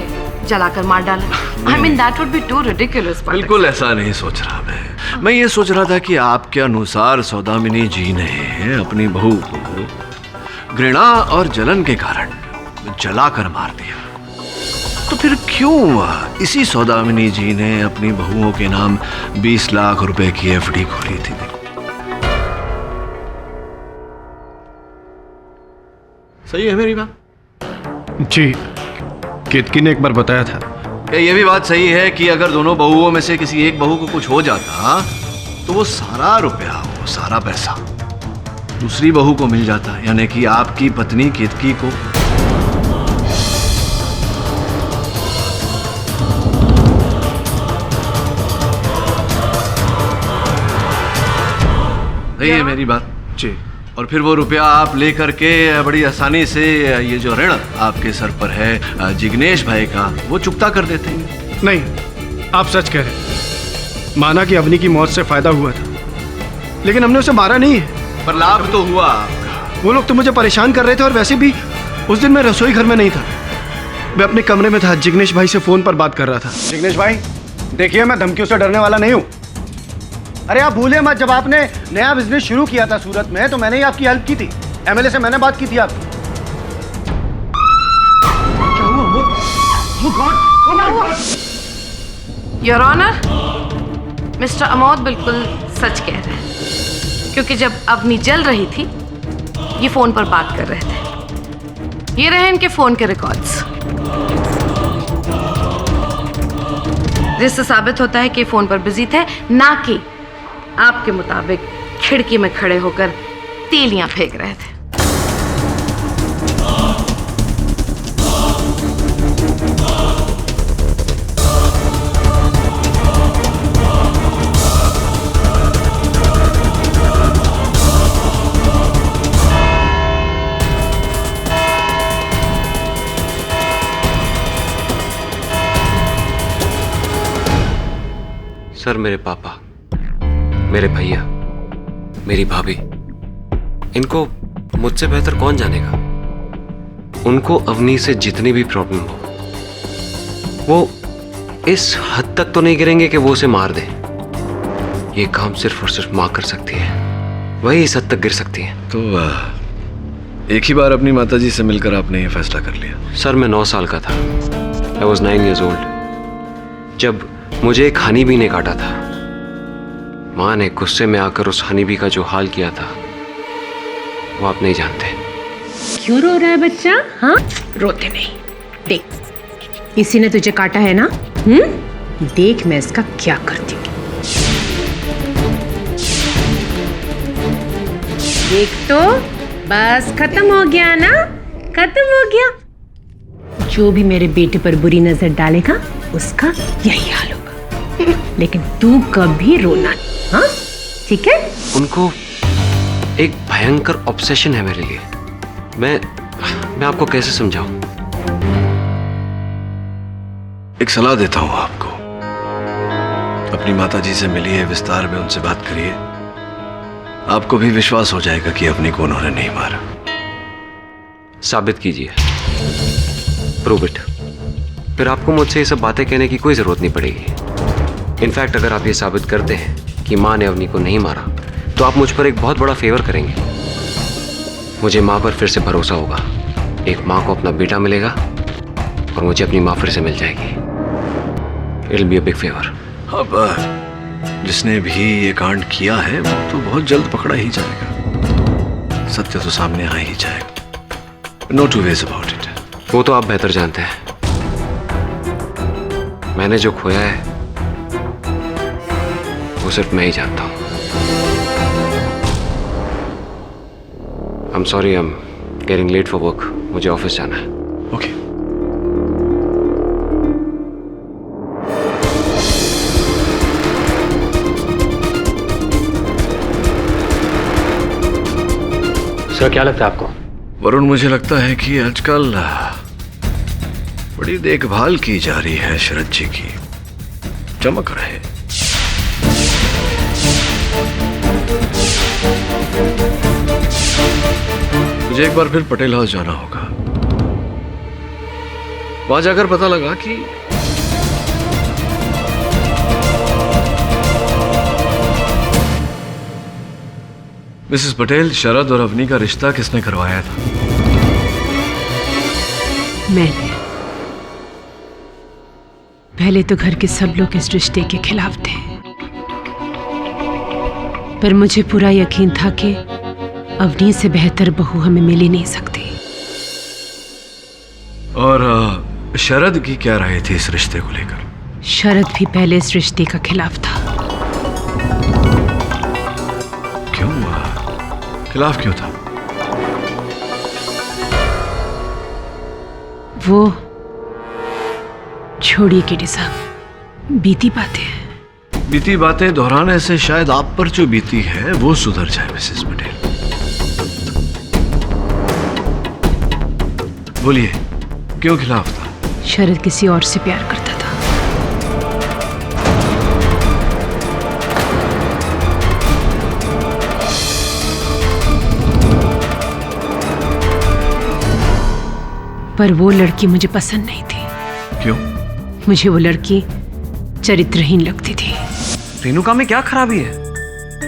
जलाकर मार डाला। I mean that would be too ridiculous. बिल्कुल ऐसा नहीं सोच रहा मैं ये सोच रहा था कि आपके अनुसार सौदामिनी जी ने अपनी बहू को घृणा और जलन के कारण जलाकर मार दिया, तो फिर क्यों इसी सौदामिनी जी ने अपनी बहुओं के नाम 20 लाख रुपए की एफडी खोली थी? सही है मेरी बात? जी, केतकी ने एक बार बताया था। क्या ये भी बात सही है कि अगर दोनों बहुओं में से किसी एक बहू को कुछ हो जाता तो वो सारा रुपया, वो सारा पैसा दूसरी बहू को मिल जाता, यानी कि आपकी पत्नी केतकी को? सही है मेरी बात? जी। और फिर वो रुपया आप लेकर के बड़ी आसानी से ये जो ऋण आपके सर पर है जिग्नेश भाई का, वो चुकता कर देते हैं। नहीं, आप सच कह रहे हैं। माना कि अवनी की मौत से फायदा हुआ था, लेकिन हमने उसे मारा नहीं है। पर लाभ तो हुआ आपका। वो लोग तो मुझे परेशान कर रहे थे, और वैसे भी उस दिन मैं रसोई घर में नहीं था, मैं अपने कमरे में था। जिग्नेश भाई से फोन पर बात कर रहा था। जिग्नेश भाई देखिए, मैं धमकियों से डरने वाला नहीं हूँ। अरे आप भूले मत, जब आपने नया बिजनेस शुरू किया था सूरत में, तो मैंने ही आपकी हेल्प की थी। एमएलए से मैंने बात की थी आपकी। क्या हुआ? योर ऑनर, मिस्टर अमोद बिल्कुल सच कह रहे हैं, क्योंकि जब अवनी जल रही थी ये फोन पर बात कर रहे थे। ये रहे इनके फोन के रिकॉर्ड्स, जिससे साबित होता है कि फोन पर बिजी थे, ना कि आपके मुताबिक खिड़की में खड़े होकर तीलियां फेंक रहे थे। सर, मेरे पापा, मेरे भैया, मेरी भाभी, इनको मुझसे बेहतर कौन जानेगा? उनको अवनी से जितनी भी प्रॉब्लम हो, वो इस हद तक तो नहीं गिरेंगे कि वो उसे मार दे। ये काम सिर्फ और सिर्फ माँ कर सकती है, वही इस हद तक गिर सकती है। तो एक ही बार अपनी माताजी से मिलकर आपने ये फैसला कर लिया? सर, मैं 9 साल का था। I was 9 years old जब मुझे एक हनी बी ने काटा था। माँ ने गुस्से में आकर उस हनी बी का जो हाल किया था वो आप नहीं जानते। क्यों रो रहा है बच्चा? हाँ, रोते नहीं। देख, इसी ने तुझे काटा है ना? देख मैं इसका क्या करती हूँ। देख तो, बस खत्म हो गया ना, खत्म हो गया। जो भी मेरे बेटे पर बुरी नजर डालेगा उसका यही हाल होगा। लेकिन तू कभी रोना, हाँ? ठीक है? उनको एक भयंकर ऑब्सेशन है मेरे लिए। मैं आपको कैसे समझाऊं? एक सलाह देता हूं आपको, अपनी माताजी से मिलिए, विस्तार में उनसे बात करिए। आपको भी विश्वास हो जाएगा कि अपनी को उन्होंने नहीं मारा। साबित कीजिए, प्रूव इट। फिर आपको मुझसे ये सब बातें कहने की कोई जरूरत नहीं पड़ेगी। इनफैक्ट अगर आप ये साबित करते हैं कि माँ ने अवनी को नहीं मारा, तो आप मुझ पर एक बहुत बड़ा फेवर करेंगे। मुझे माँ पर फिर से भरोसा होगा। एक माँ को अपना बेटा मिलेगा और मुझे अपनी माँ फिर से मिल जाएगी। It will be a big favour. अब जिसने भी ये कांड किया है वो तो बहुत जल्द पकड़ा ही जाएगा। सत्य तो सामने आ ही जाएगा। No two ways about it. वो तो आप बेहतर जानते हैं। मैंने जो खोया है वो सिर्फ मैं ही जानता हूं। I'm sorry, I'm getting late for work. मुझे ऑफिस जाना है। Okay. सर, क्या लगता है आपको? वरुण, मुझे लगता है कि आजकल बड़ी देखभाल की जा रही है शरद जी की। चमक रहे। मुझे एक बार फिर पटेल हाउस जाना होगा। वहां जाकर पता लगा कि मिसेस पटेल, शरद और अवनी का रिश्ता किसने करवाया था? मैंने। पहले तो घर के सब लोग इस रिश्ते के खिलाफ थे, पर मुझे पूरा यकीन था कि अवनी से बेहतर बहू हमें मिल ही नहीं सकती। और शरद की क्या राय थी इस रिश्ते को लेकर? शरद भी पहले इस रिश्ते का खिलाफ था। क्यों? खिलाफ क्यों था? वो छोड़िए केडी साहब, बीती बातें हैं। बीती बातें दोहराने से शायद आप पर जो बीती है वो सुधर जाए मिसेस पटेल। बोलिए, क्यों खिलाफ था? शरद किसी और से प्यार करता था। पर वो लड़की मुझे पसंद नहीं थी। क्यों? मुझे वो लड़की चरित्रहीन लगती थी। रेणुका में क्या खराबी है?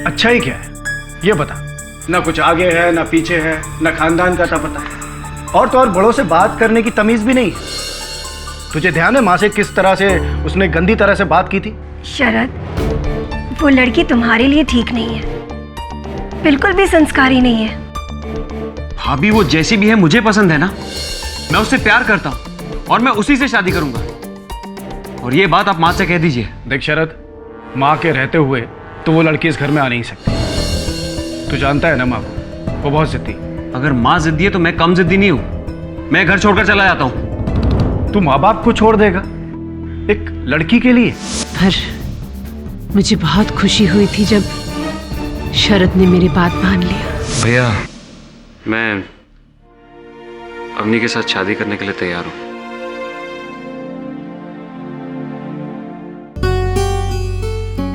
अच्छा ही क्या है ये बता। ना कुछ आगे है, ना पीछे है, ना खानदान का पता है, और तो और बड़ों से बात करने की तमीज भी नहीं। तुझे ध्यान है माँ से किस तरह से उसने गंदी तरह से बात की थी? शरद, वो लड़की तुम्हारे लिए ठीक नहीं है, बिल्कुल भी संस्कारी नहीं है। भाभी, वो जैसी भी है मुझे पसंद है ना। मैं उससे प्यार करता हूँ और मैं उसी से शादी करूंगा। और ये बात आप माँ से कह दीजिए। देख शरद, माँ के रहते हुए तो वो लड़की इस घर में आ नहीं सकती। तू जानता है ना माँ को, वो बहुत जिद्दी। अगर माँ जिद्दी है तो मैं कम जिद्दी नहीं हूं। मैं घर छोड़कर चला जाता हूं। तू माँ बाप को छोड़ देगा एक लड़की के लिए? पर मुझे बहुत खुशी हुई थी जब शरद ने मेरी बात मान लिया। भैया, मैं अवनी के साथ शादी करने के लिए तैयार हूं।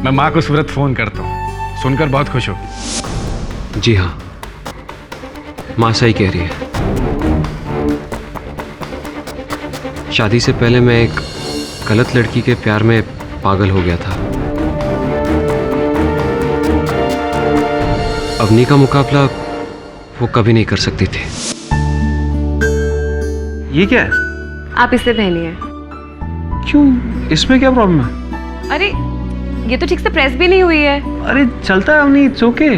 मैं माँ को सूरत फोन करता हूँ, सुनकर बहुत खुश हो। जी हाँ, माँ सही कह रही है। शादी से पहले मैं एक गलत लड़की के प्यार में पागल हो गया था। अवनी का मुकाबला वो कभी नहीं कर सकती थी। ये क्या है? आप इसे पहनिए। क्यों? इसमें क्या प्रॉब्लम है? अरे ये तो ठीक से प्रेस भी नहीं हुई है। अरे चलता है अवनी, इट्स ओके।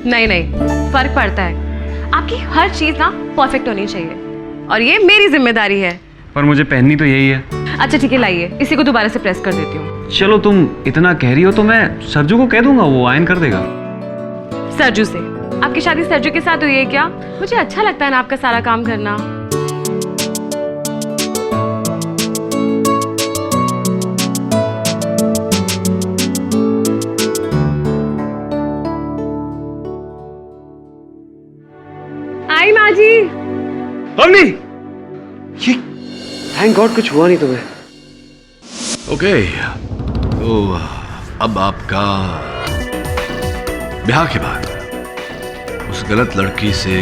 नहीं नहीं, फर्क पड़ता है। आपकी हर चीज ना परफेक्ट होनी चाहिए और ये मेरी जिम्मेदारी है। पर मुझे पहननी तो यही है। अच्छा ठीक है, लाइए, इसी को दोबारा से प्रेस कर देती हूँ। चलो तुम इतना कह रही हो तो मैं सरजू को कह दूंगा, वो आयन कर देगा। सरजू से? आपकी शादी सरजू के साथ हुई है क्या? मुझे अच्छा लगता है ना आपका सारा काम करना। आई माँ जी। अम्मी, ये थैंक गॉड कुछ हुआ नहीं तुम्हें। ओके, तो अब आपका ब्याह के बाद उस गलत लड़की से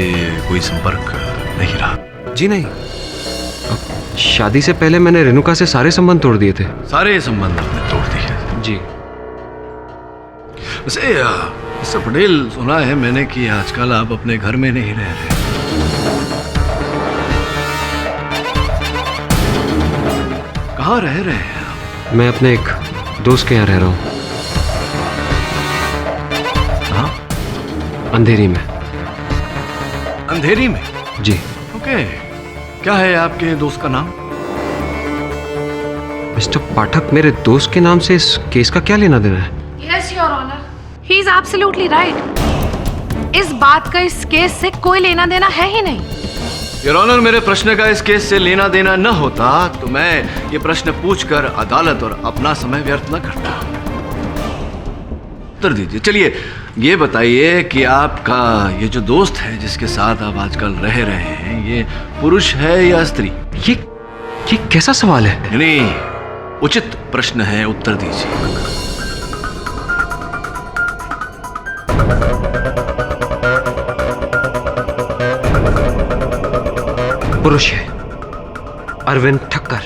कोई संपर्क नहीं रहा? जी नहीं, शादी से पहले मैंने रेणुका से सारे संबंध तोड़ दिए थे। सारे संबंध आपने तोड़ दिए? जी। वैसे मिस्टर पटेल, सुना है मैंने कि आजकल आप अपने घर में नहीं रह रहे। कहाँ रह रहे हैं आप? मैं अपने एक दोस्त के यहाँ रह रहा हूँ। कहाँ? अंधेरी में। अंधेरी में? जी। ओके, क्या है आपके दोस्त का नाम? मिस्टर पाठक, मेरे दोस्त के नाम से इस केस का क्या लेना देना है? Yes, Your Honor. He is absolutely right. इस बात का इस केस से कोई लेना देना है ही नहीं। योर ऑनर, मेरे प्रश्न का इस केस से लेना देना न होता तो मैं ये प्रश्न पूछकर अदालत और अपना समय व्यर्थ न करता। उत्तर दीजिए। चलिए ये बताइए कि आपका ये जो दोस्त है जिसके साथ आप आजकल रह रहे हैं, ये पुरुष है या स्त्री? ये कैसा सवाल है? नहीं, उचित प्रश्न है, उत्तर दीजिए। पुरुष है, अरविंद ठक्कर।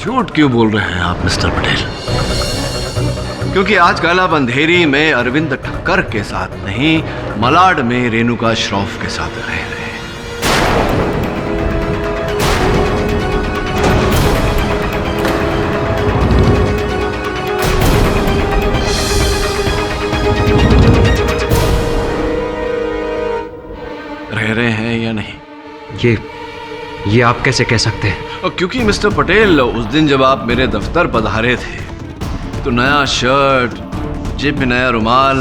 झूठ क्यों बोल रहे हैं आप मिस्टर पटेल? क्योंकि आजकल आप अंधेरी में अरविंद ठक्कर के साथ नहीं, मलाड में रेणुका श्रॉफ के साथ रह रहे हैं। रह रहे हैं या नहीं? ये आप कैसे कह सकते हैं? क्योंकि मिस्टर पटेल, उस दिन जब आप मेरे दफ्तर पधारे थे तो नया शर्ट, जेब में नया रुमाल,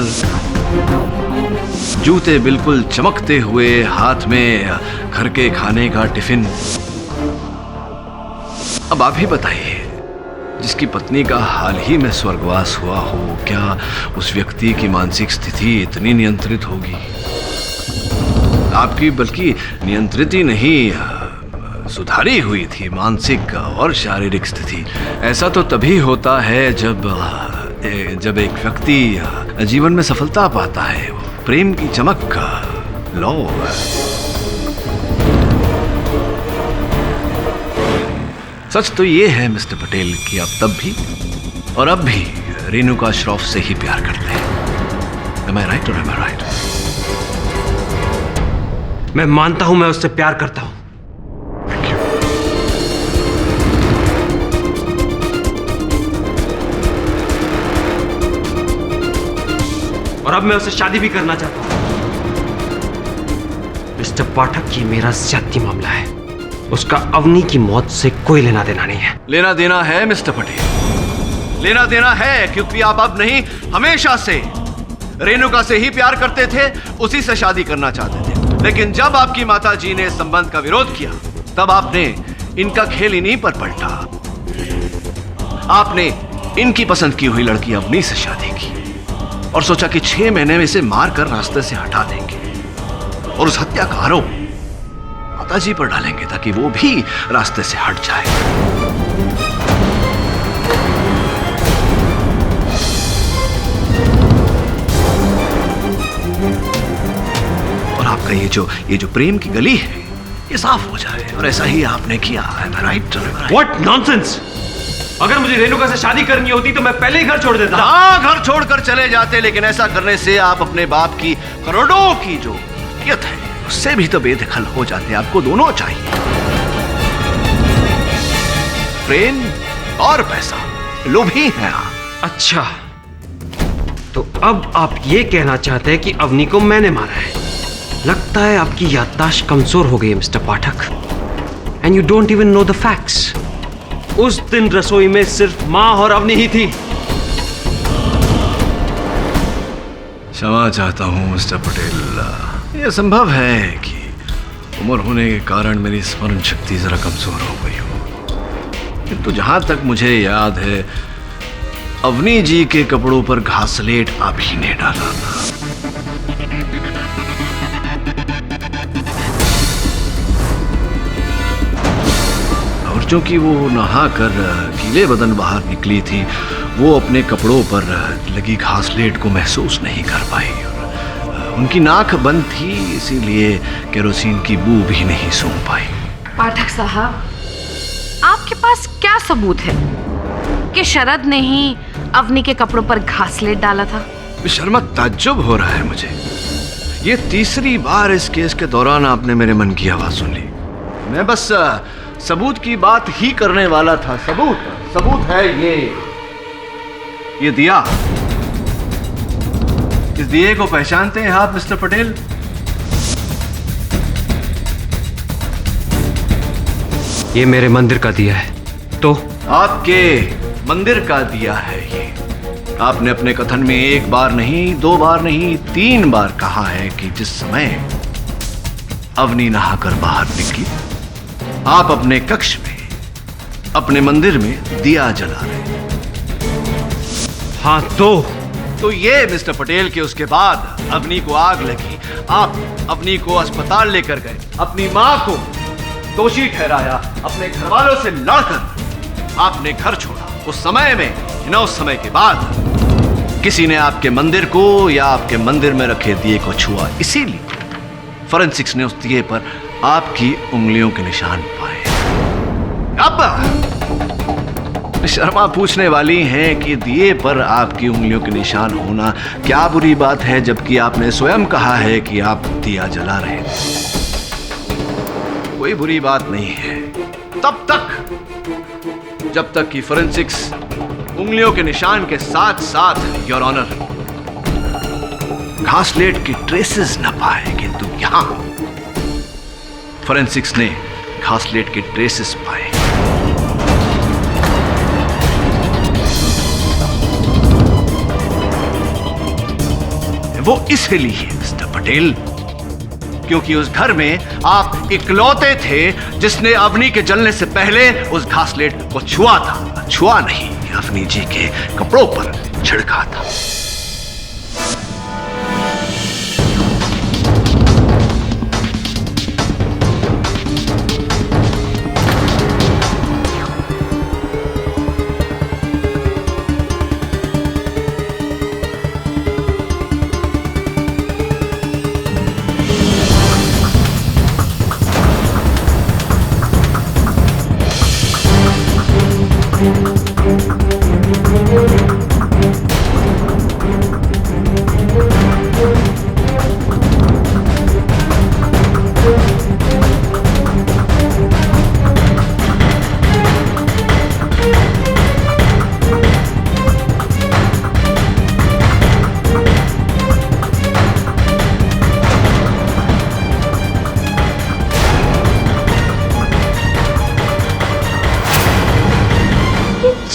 जूते बिल्कुल चमकते हुए, हाथ में घर के खाने का टिफिन। अब आप ही बताइए, जिसकी पत्नी का हाल ही में स्वर्गवास हुआ हो, क्या उस व्यक्ति की मानसिक स्थिति इतनी नियंत्रित होगी? आपकी बल्कि नियंत्रित ही नहीं, सुधारी हुई थी मानसिक और शारीरिक स्थिति। ऐसा तो तभी होता है जब एक व्यक्ति जीवन में सफलता पाता है, प्रेम की चमक का लौ। सच तो ये है मिस्टर पटेल कि आप तब भी और अब भी रेणुका श्रॉफ से ही प्यार करते हैं। Am I right or am I right? मैं मानता हूं मैं उससे प्यार करता हूं। और अब मैं उससे शादी भी करना चाहता हूं। मिस्टर पाठक, ये मेरा ज्यादती मामला है। उसका अवनी की मौत से कोई लेना देना नहीं है। लेना देना है मिस्टर पटेल, लेना देना है, क्योंकि आप अब नहीं, हमेशा से रेणुका से ही प्यार करते थे, उसी से शादी करना चाहते थे। लेकिन जब आपकी माता जी ने संबंध का विरोध किया, तब आपने इनका खेल इन्हीं पर पलटा। आपने इनकी पसंद की हुई लड़की अवनी से शादी की और सोचा कि 6 महीने में इसे मारकर रास्ते से हटा देंगे और उस हत्या का आरोप माता जी पर डालेंगे ताकि वो भी रास्ते से हट जाए। और आपका ये जो प्रेम की गली है, ये साफ हो जाए, और ऐसा ही आपने किया। राइट? What nonsense! अगर मुझे रेणुका से शादी करनी होती तो मैं पहले ही घर छोड़ देता। हाँ, घर छोड़कर चले जाते, लेकिन ऐसा करने से आप अपने बाप की करोड़ों की जो मिल्कियत है उससे भी तो बेदखल हो जाते। आपको दोनों चाहिए, प्रेम और पैसा। लोभी हैं आप। अच्छा, तो अब आप ये कहना चाहते हैं कि अवनी को मैंने मारा है? लगता है आपकी याददाश्त कमजोर हो गई है mister Pathak, and you don't even know the facts. उस दिन रसोई में सिर्फ माँ और अवनी ही थी। क्षमा चाहता हूँ मिस्टर पटेल। यह संभव है कि उम्र होने के कारण मेरी स्मरण शक्ति जरा कमजोर हो गई हो, किंतु जहां तक मुझे याद है अवनी जी के कपड़ों पर घासलेट आप ही ने डाला था। और चूंकि वो नहा कर गीले बदन बाहर निकली थी, वो अपने कपड़ों पर लगी घासलेट को महसूस नहीं कर पाई। और उनकी नाक बंद थी, इसीलिए केरोसिन की बू भी नहीं सूंघ पाई। पाठक साहब, आपके पास क्या सबूत है कि शरद ने ही अवनी के कपड़ों पर घासलेट डाला था? शर्मा, ताज्जुब हो रहा है मुझे। ये तीसरी बार इस केस के दौरान आपने मेरे मन की आवाज सुन ली। मैं बस सबूत की बात ही करने वाला था। सबूत है ये दिया। इस दिए को पहचानते हैं आप मिस्टर पटेल? ये मेरे मंदिर का दिया है। तो आपके मंदिर का दिया है ये। आपने अपने कथन में एक बार नहीं, दो बार नहीं, 3 बार कहा है कि जिस समय अवनी नहाकर बाहर निकली, आप अपने कक्ष में, अपने मंदिर में दिया जला रहे। हाँ, तो ये मिस्टर पटेल के उसके बाद अवनी को आग लगी, आप अवनी को अस्पताल लेकर गए, अपनी मां को दोषी ठहराया, अपने घर वालों से लड़कर आपने घर छोड़ा। उस समय में, उस समय के बाद किसी ने आपके मंदिर को या आपके मंदिर में रखे दिए को छुआ, इसीलिए फॉरेंसिक्स ने उस दिए पर आपकी उंगलियों के निशान पाए। अब शर्मा पूछने वाली हैं कि दिए पर आपकी उंगलियों के निशान होना क्या बुरी बात है, जबकि आपने स्वयं कहा है कि आप दिया जला रहे थे। कोई बुरी बात नहीं है तब तक जब तक कि फॉरेंसिक्स उंगलियों के निशान के साथ साथ, योर ऑनर, घासलेट की ट्रेसेस न पाए। किंतु यहां फॉरेंसिक्स ने घासलेट के ट्रेसेस पाए। वो इसलिए मिस्टर पटेल क्योंकि उस घर में आप इकलौते थे जिसने अवनी के जलने से पहले उस घासलेट को छुआ था। छुआ नहीं, अवनी जी के कपड़ों पर छिड़का था।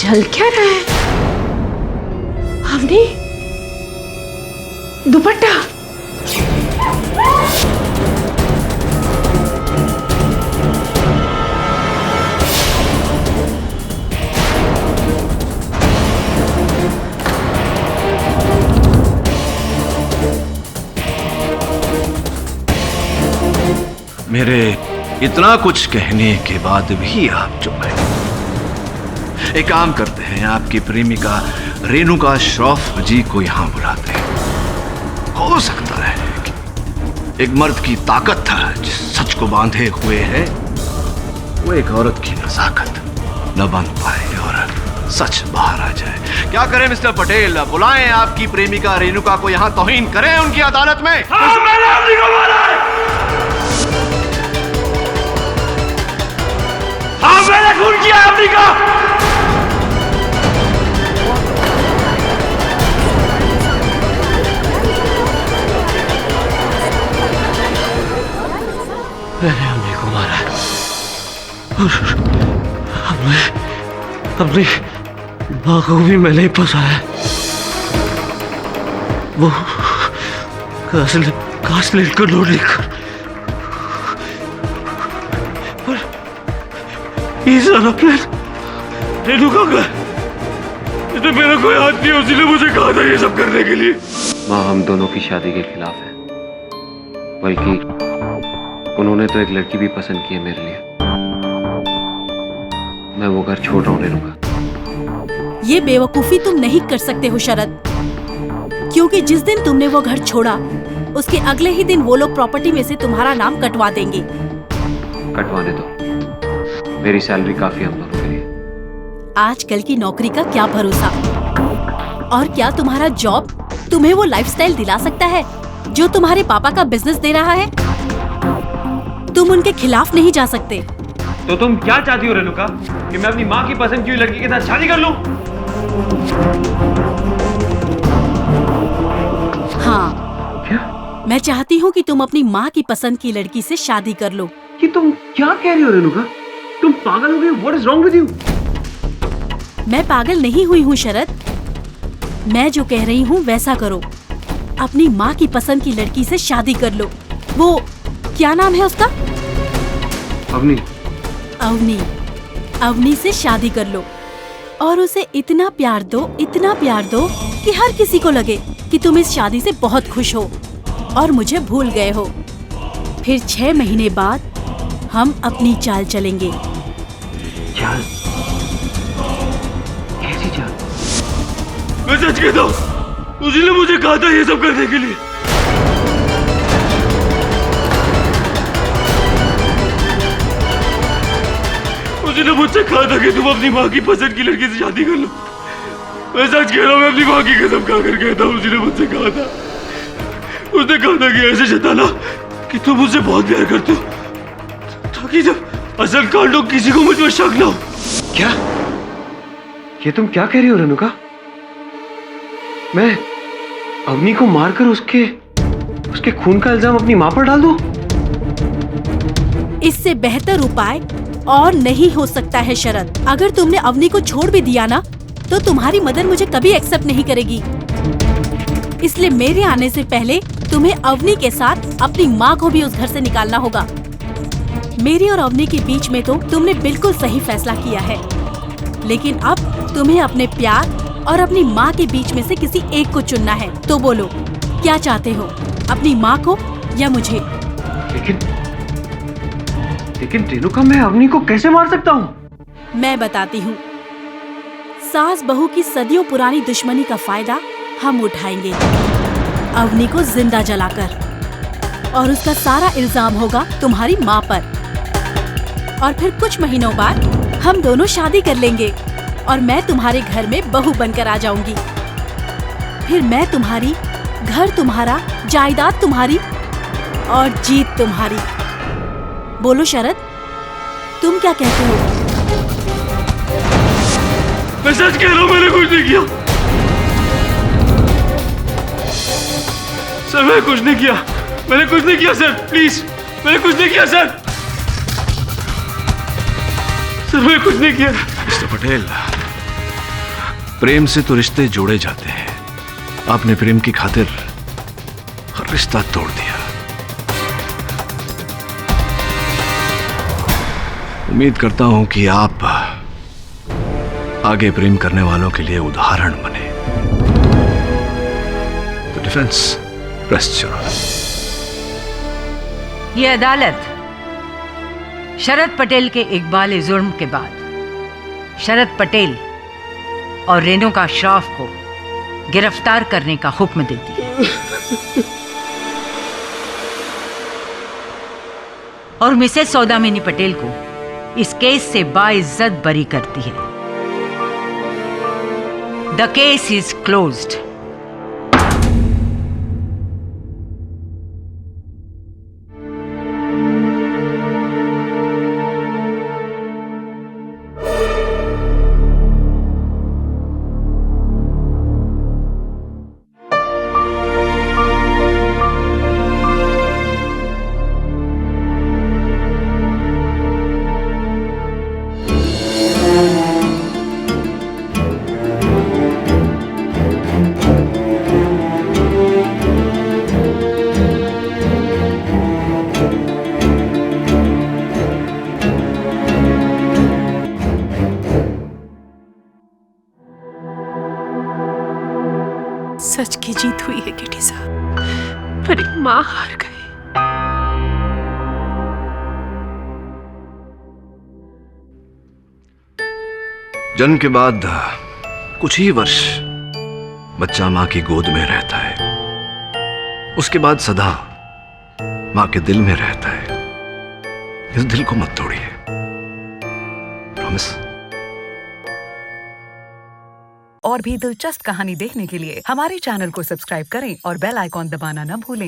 जल क्या रहा है? अवनी, दुपट्टा। मेरे इतना कुछ कहने के बाद भी आप चुप हैं। एक काम करते हैं, आपकी प्रेमिका रेणुका श्रॉफ जी को यहां बुलाते हैं। हो सकता है कि एक मर्द की ताकत जिस सच को बांधे हुए है, वो एक औरत की नजाकत न बांध पाए और सच बाहर आ जाए। क्या करें मिस्टर पटेल? बुलाएं आपकी प्रेमिका रेणुका को यहां, तौहीन करें उनकी अदालत में। हाँ, मैंने अवनी को बोला है। हाँ, मैंने खून किया अवनी का। मैंने अम्मी को मारा है और अपनी माँ को भी मैंने ही फंसाया है। वो कास्लेट को नोट लिखकर ये सारा प्लान रेनू का गया। इसमें मेरा कोई हाथ नहीं, उसी ने मुझे कहा था ये सब करने के लिए। माँ हम दोनों की शादी के खिलाफ है, बल्कि उन्होंने तो एक लड़की भी पसंद की है मेरे लिए। मैं वो घर छोड़ रहा हूँ रेनू का। ये बेवकूफी तुम नहीं कर सकते हो शरद, क्योंकि जिस दिन तुमने वो घर छोड़ा उसके अगले ही दिन वो लोग प्रॉपर्टी में से तुम्हारा नाम कटवा देंगे। कटवाने दो, मेरी सैलरी काफी हम दोनों के लिए। आजकल की नौकरी का क्या भरोसा, और क्या तुम्हारा जॉब तुम्हें वो लाइफस्टाइल दिला सकता है जो तुम्हारे पापा का बिजनेस दे रहा है? तुम उनके खिलाफ नहीं जा सकते। तो तुम क्या चाहती हो रेणुका, कि मैं अपनी माँ की पसंद की हुई लड़की के साथ शादी कर लूं? हाँ, क्या? मैं चाहती हूँ कि तुम अपनी माँ की पसंद की लड़की से शादी कर लो। कि तुम क्या कह रही हो रेणुका? तुम पागल हो गई? What is wrong with you? मैं पागल नहीं हुई हूँ शरद, मैं जो कह रही हूँ वैसा करो। अपनी माँ की पसंद की लड़की से शादी कर लो। वो क्या नाम है उसका? अवनी। अवनी। अवनी से शादी कर लो और उसे इतना प्यार दो, इतना प्यार दो कि हर किसी को लगे कि तुम इस शादी से बहुत खुश हो और मुझे भूल गए हो। फिर 6 महीने बाद हम अपनी चाल चलेंगे। चाल? कैसी चाल? मैं सच कहता हूँ, उसी ने मुझे कहा था ये सब करने के लिए। उसी ने मुझसे कहा था कि तुम अपनी माँ की पसंद की लड़की से शादी कर लो। मैं सच कह रहा हूँ, मैं अपनी माँ की कसम खाकर कहता हूँ, उसी ने मुझसे कहा था। उसने कहा था कि ऐसे जताना कि तुम मुझसे बहुत प्यार करते हो, ताकि जब असल कांड हो किसी को मुझ पर शक ना हो। क्या? ये तुम क्या कह रही हो रेणुका? मैं अवनी को मारकर उसके खून का इल्जाम अपनी माँ पर डाल दूं? इससे बेहतर उपाय और नहीं हो सकता है शरद। अगर तुमने अवनी को छोड़ भी दिया ना, तो तुम्हारी मदर मुझे कभी एक्सेप्ट नहीं करेगी। इसलिए मेरे आने से पहले तुम्हें अवनी के साथ अपनी माँ को भी उस घर से निकालना होगा। मेरी और अवनी के बीच में तो तुमने बिल्कुल सही फैसला किया है, लेकिन अब तुम्हें अपने प्यार और अपनी माँ के बीच में से किसी एक को चुनना है। तो बोलो, क्या चाहते हो, अपनी माँ को या मुझे? लेकिन रेणुका, मैं अवनी को कैसे मार सकता हूँ? मैं बताती हूँ। सास बहू की सदियों पुरानी दुश्मनी का फायदा हम उठाएंगे, अवनी को जिंदा जलाकर, और उसका सारा इल्जाम होगा तुम्हारी माँ पर। और फिर कुछ महीनों बाद हम दोनों शादी कर लेंगे और मैं तुम्हारे घर में बहू बनकर आ जाऊंगी। फिर मैं तुम्हारी, घर तुम्हारा, जायदाद तुम्हारी और जीत तुम्हारी। बोलो शरद, तुम क्या कहते हो? मैं सच कह रहा हूँ, मैंने कुछ नहीं किया सर, मैंने कुछ नहीं किया, मैंने कुछ नहीं किया सर, प्लीज, मैंने कुछ नहीं किया सर, मैंने कुछ नहीं किया। मिस्टर पटेल, प्रेम से तो रिश्ते जोड़े जाते हैं, आपने प्रेम की खातिर हर रिश्ता तोड़ दिया। उम्मीद करता हूं कि आप आगे प्रेम करने वालों के लिए उदाहरण बने। तो डिफेंस रेस्ट योर ऑनर। ये अदालत शरद पटेल के इकबाल जुर्म के बाद शरद पटेल और रेणुका श्रॉफ को गिरफ्तार करने का हुक्म देती है और मिसेस सौदामिनी पटेल को इस केस से बाइज्जत बरी करती है। The case is closed. की जीत हुई है केटी साहब, पर एक माँ हार गई। जन्म के बाद कुछ ही वर्ष बच्चा माँ की गोद में रहता है, उसके बाद सदा माँ के दिल में रहता है। इस दिल को मत तोड़िए, प्रॉमिस। और भी दिलचस्प कहानी देखने के लिए हमारे चैनल को सब्सक्राइब करें और बेल आइकॉन दबाना न भूलें।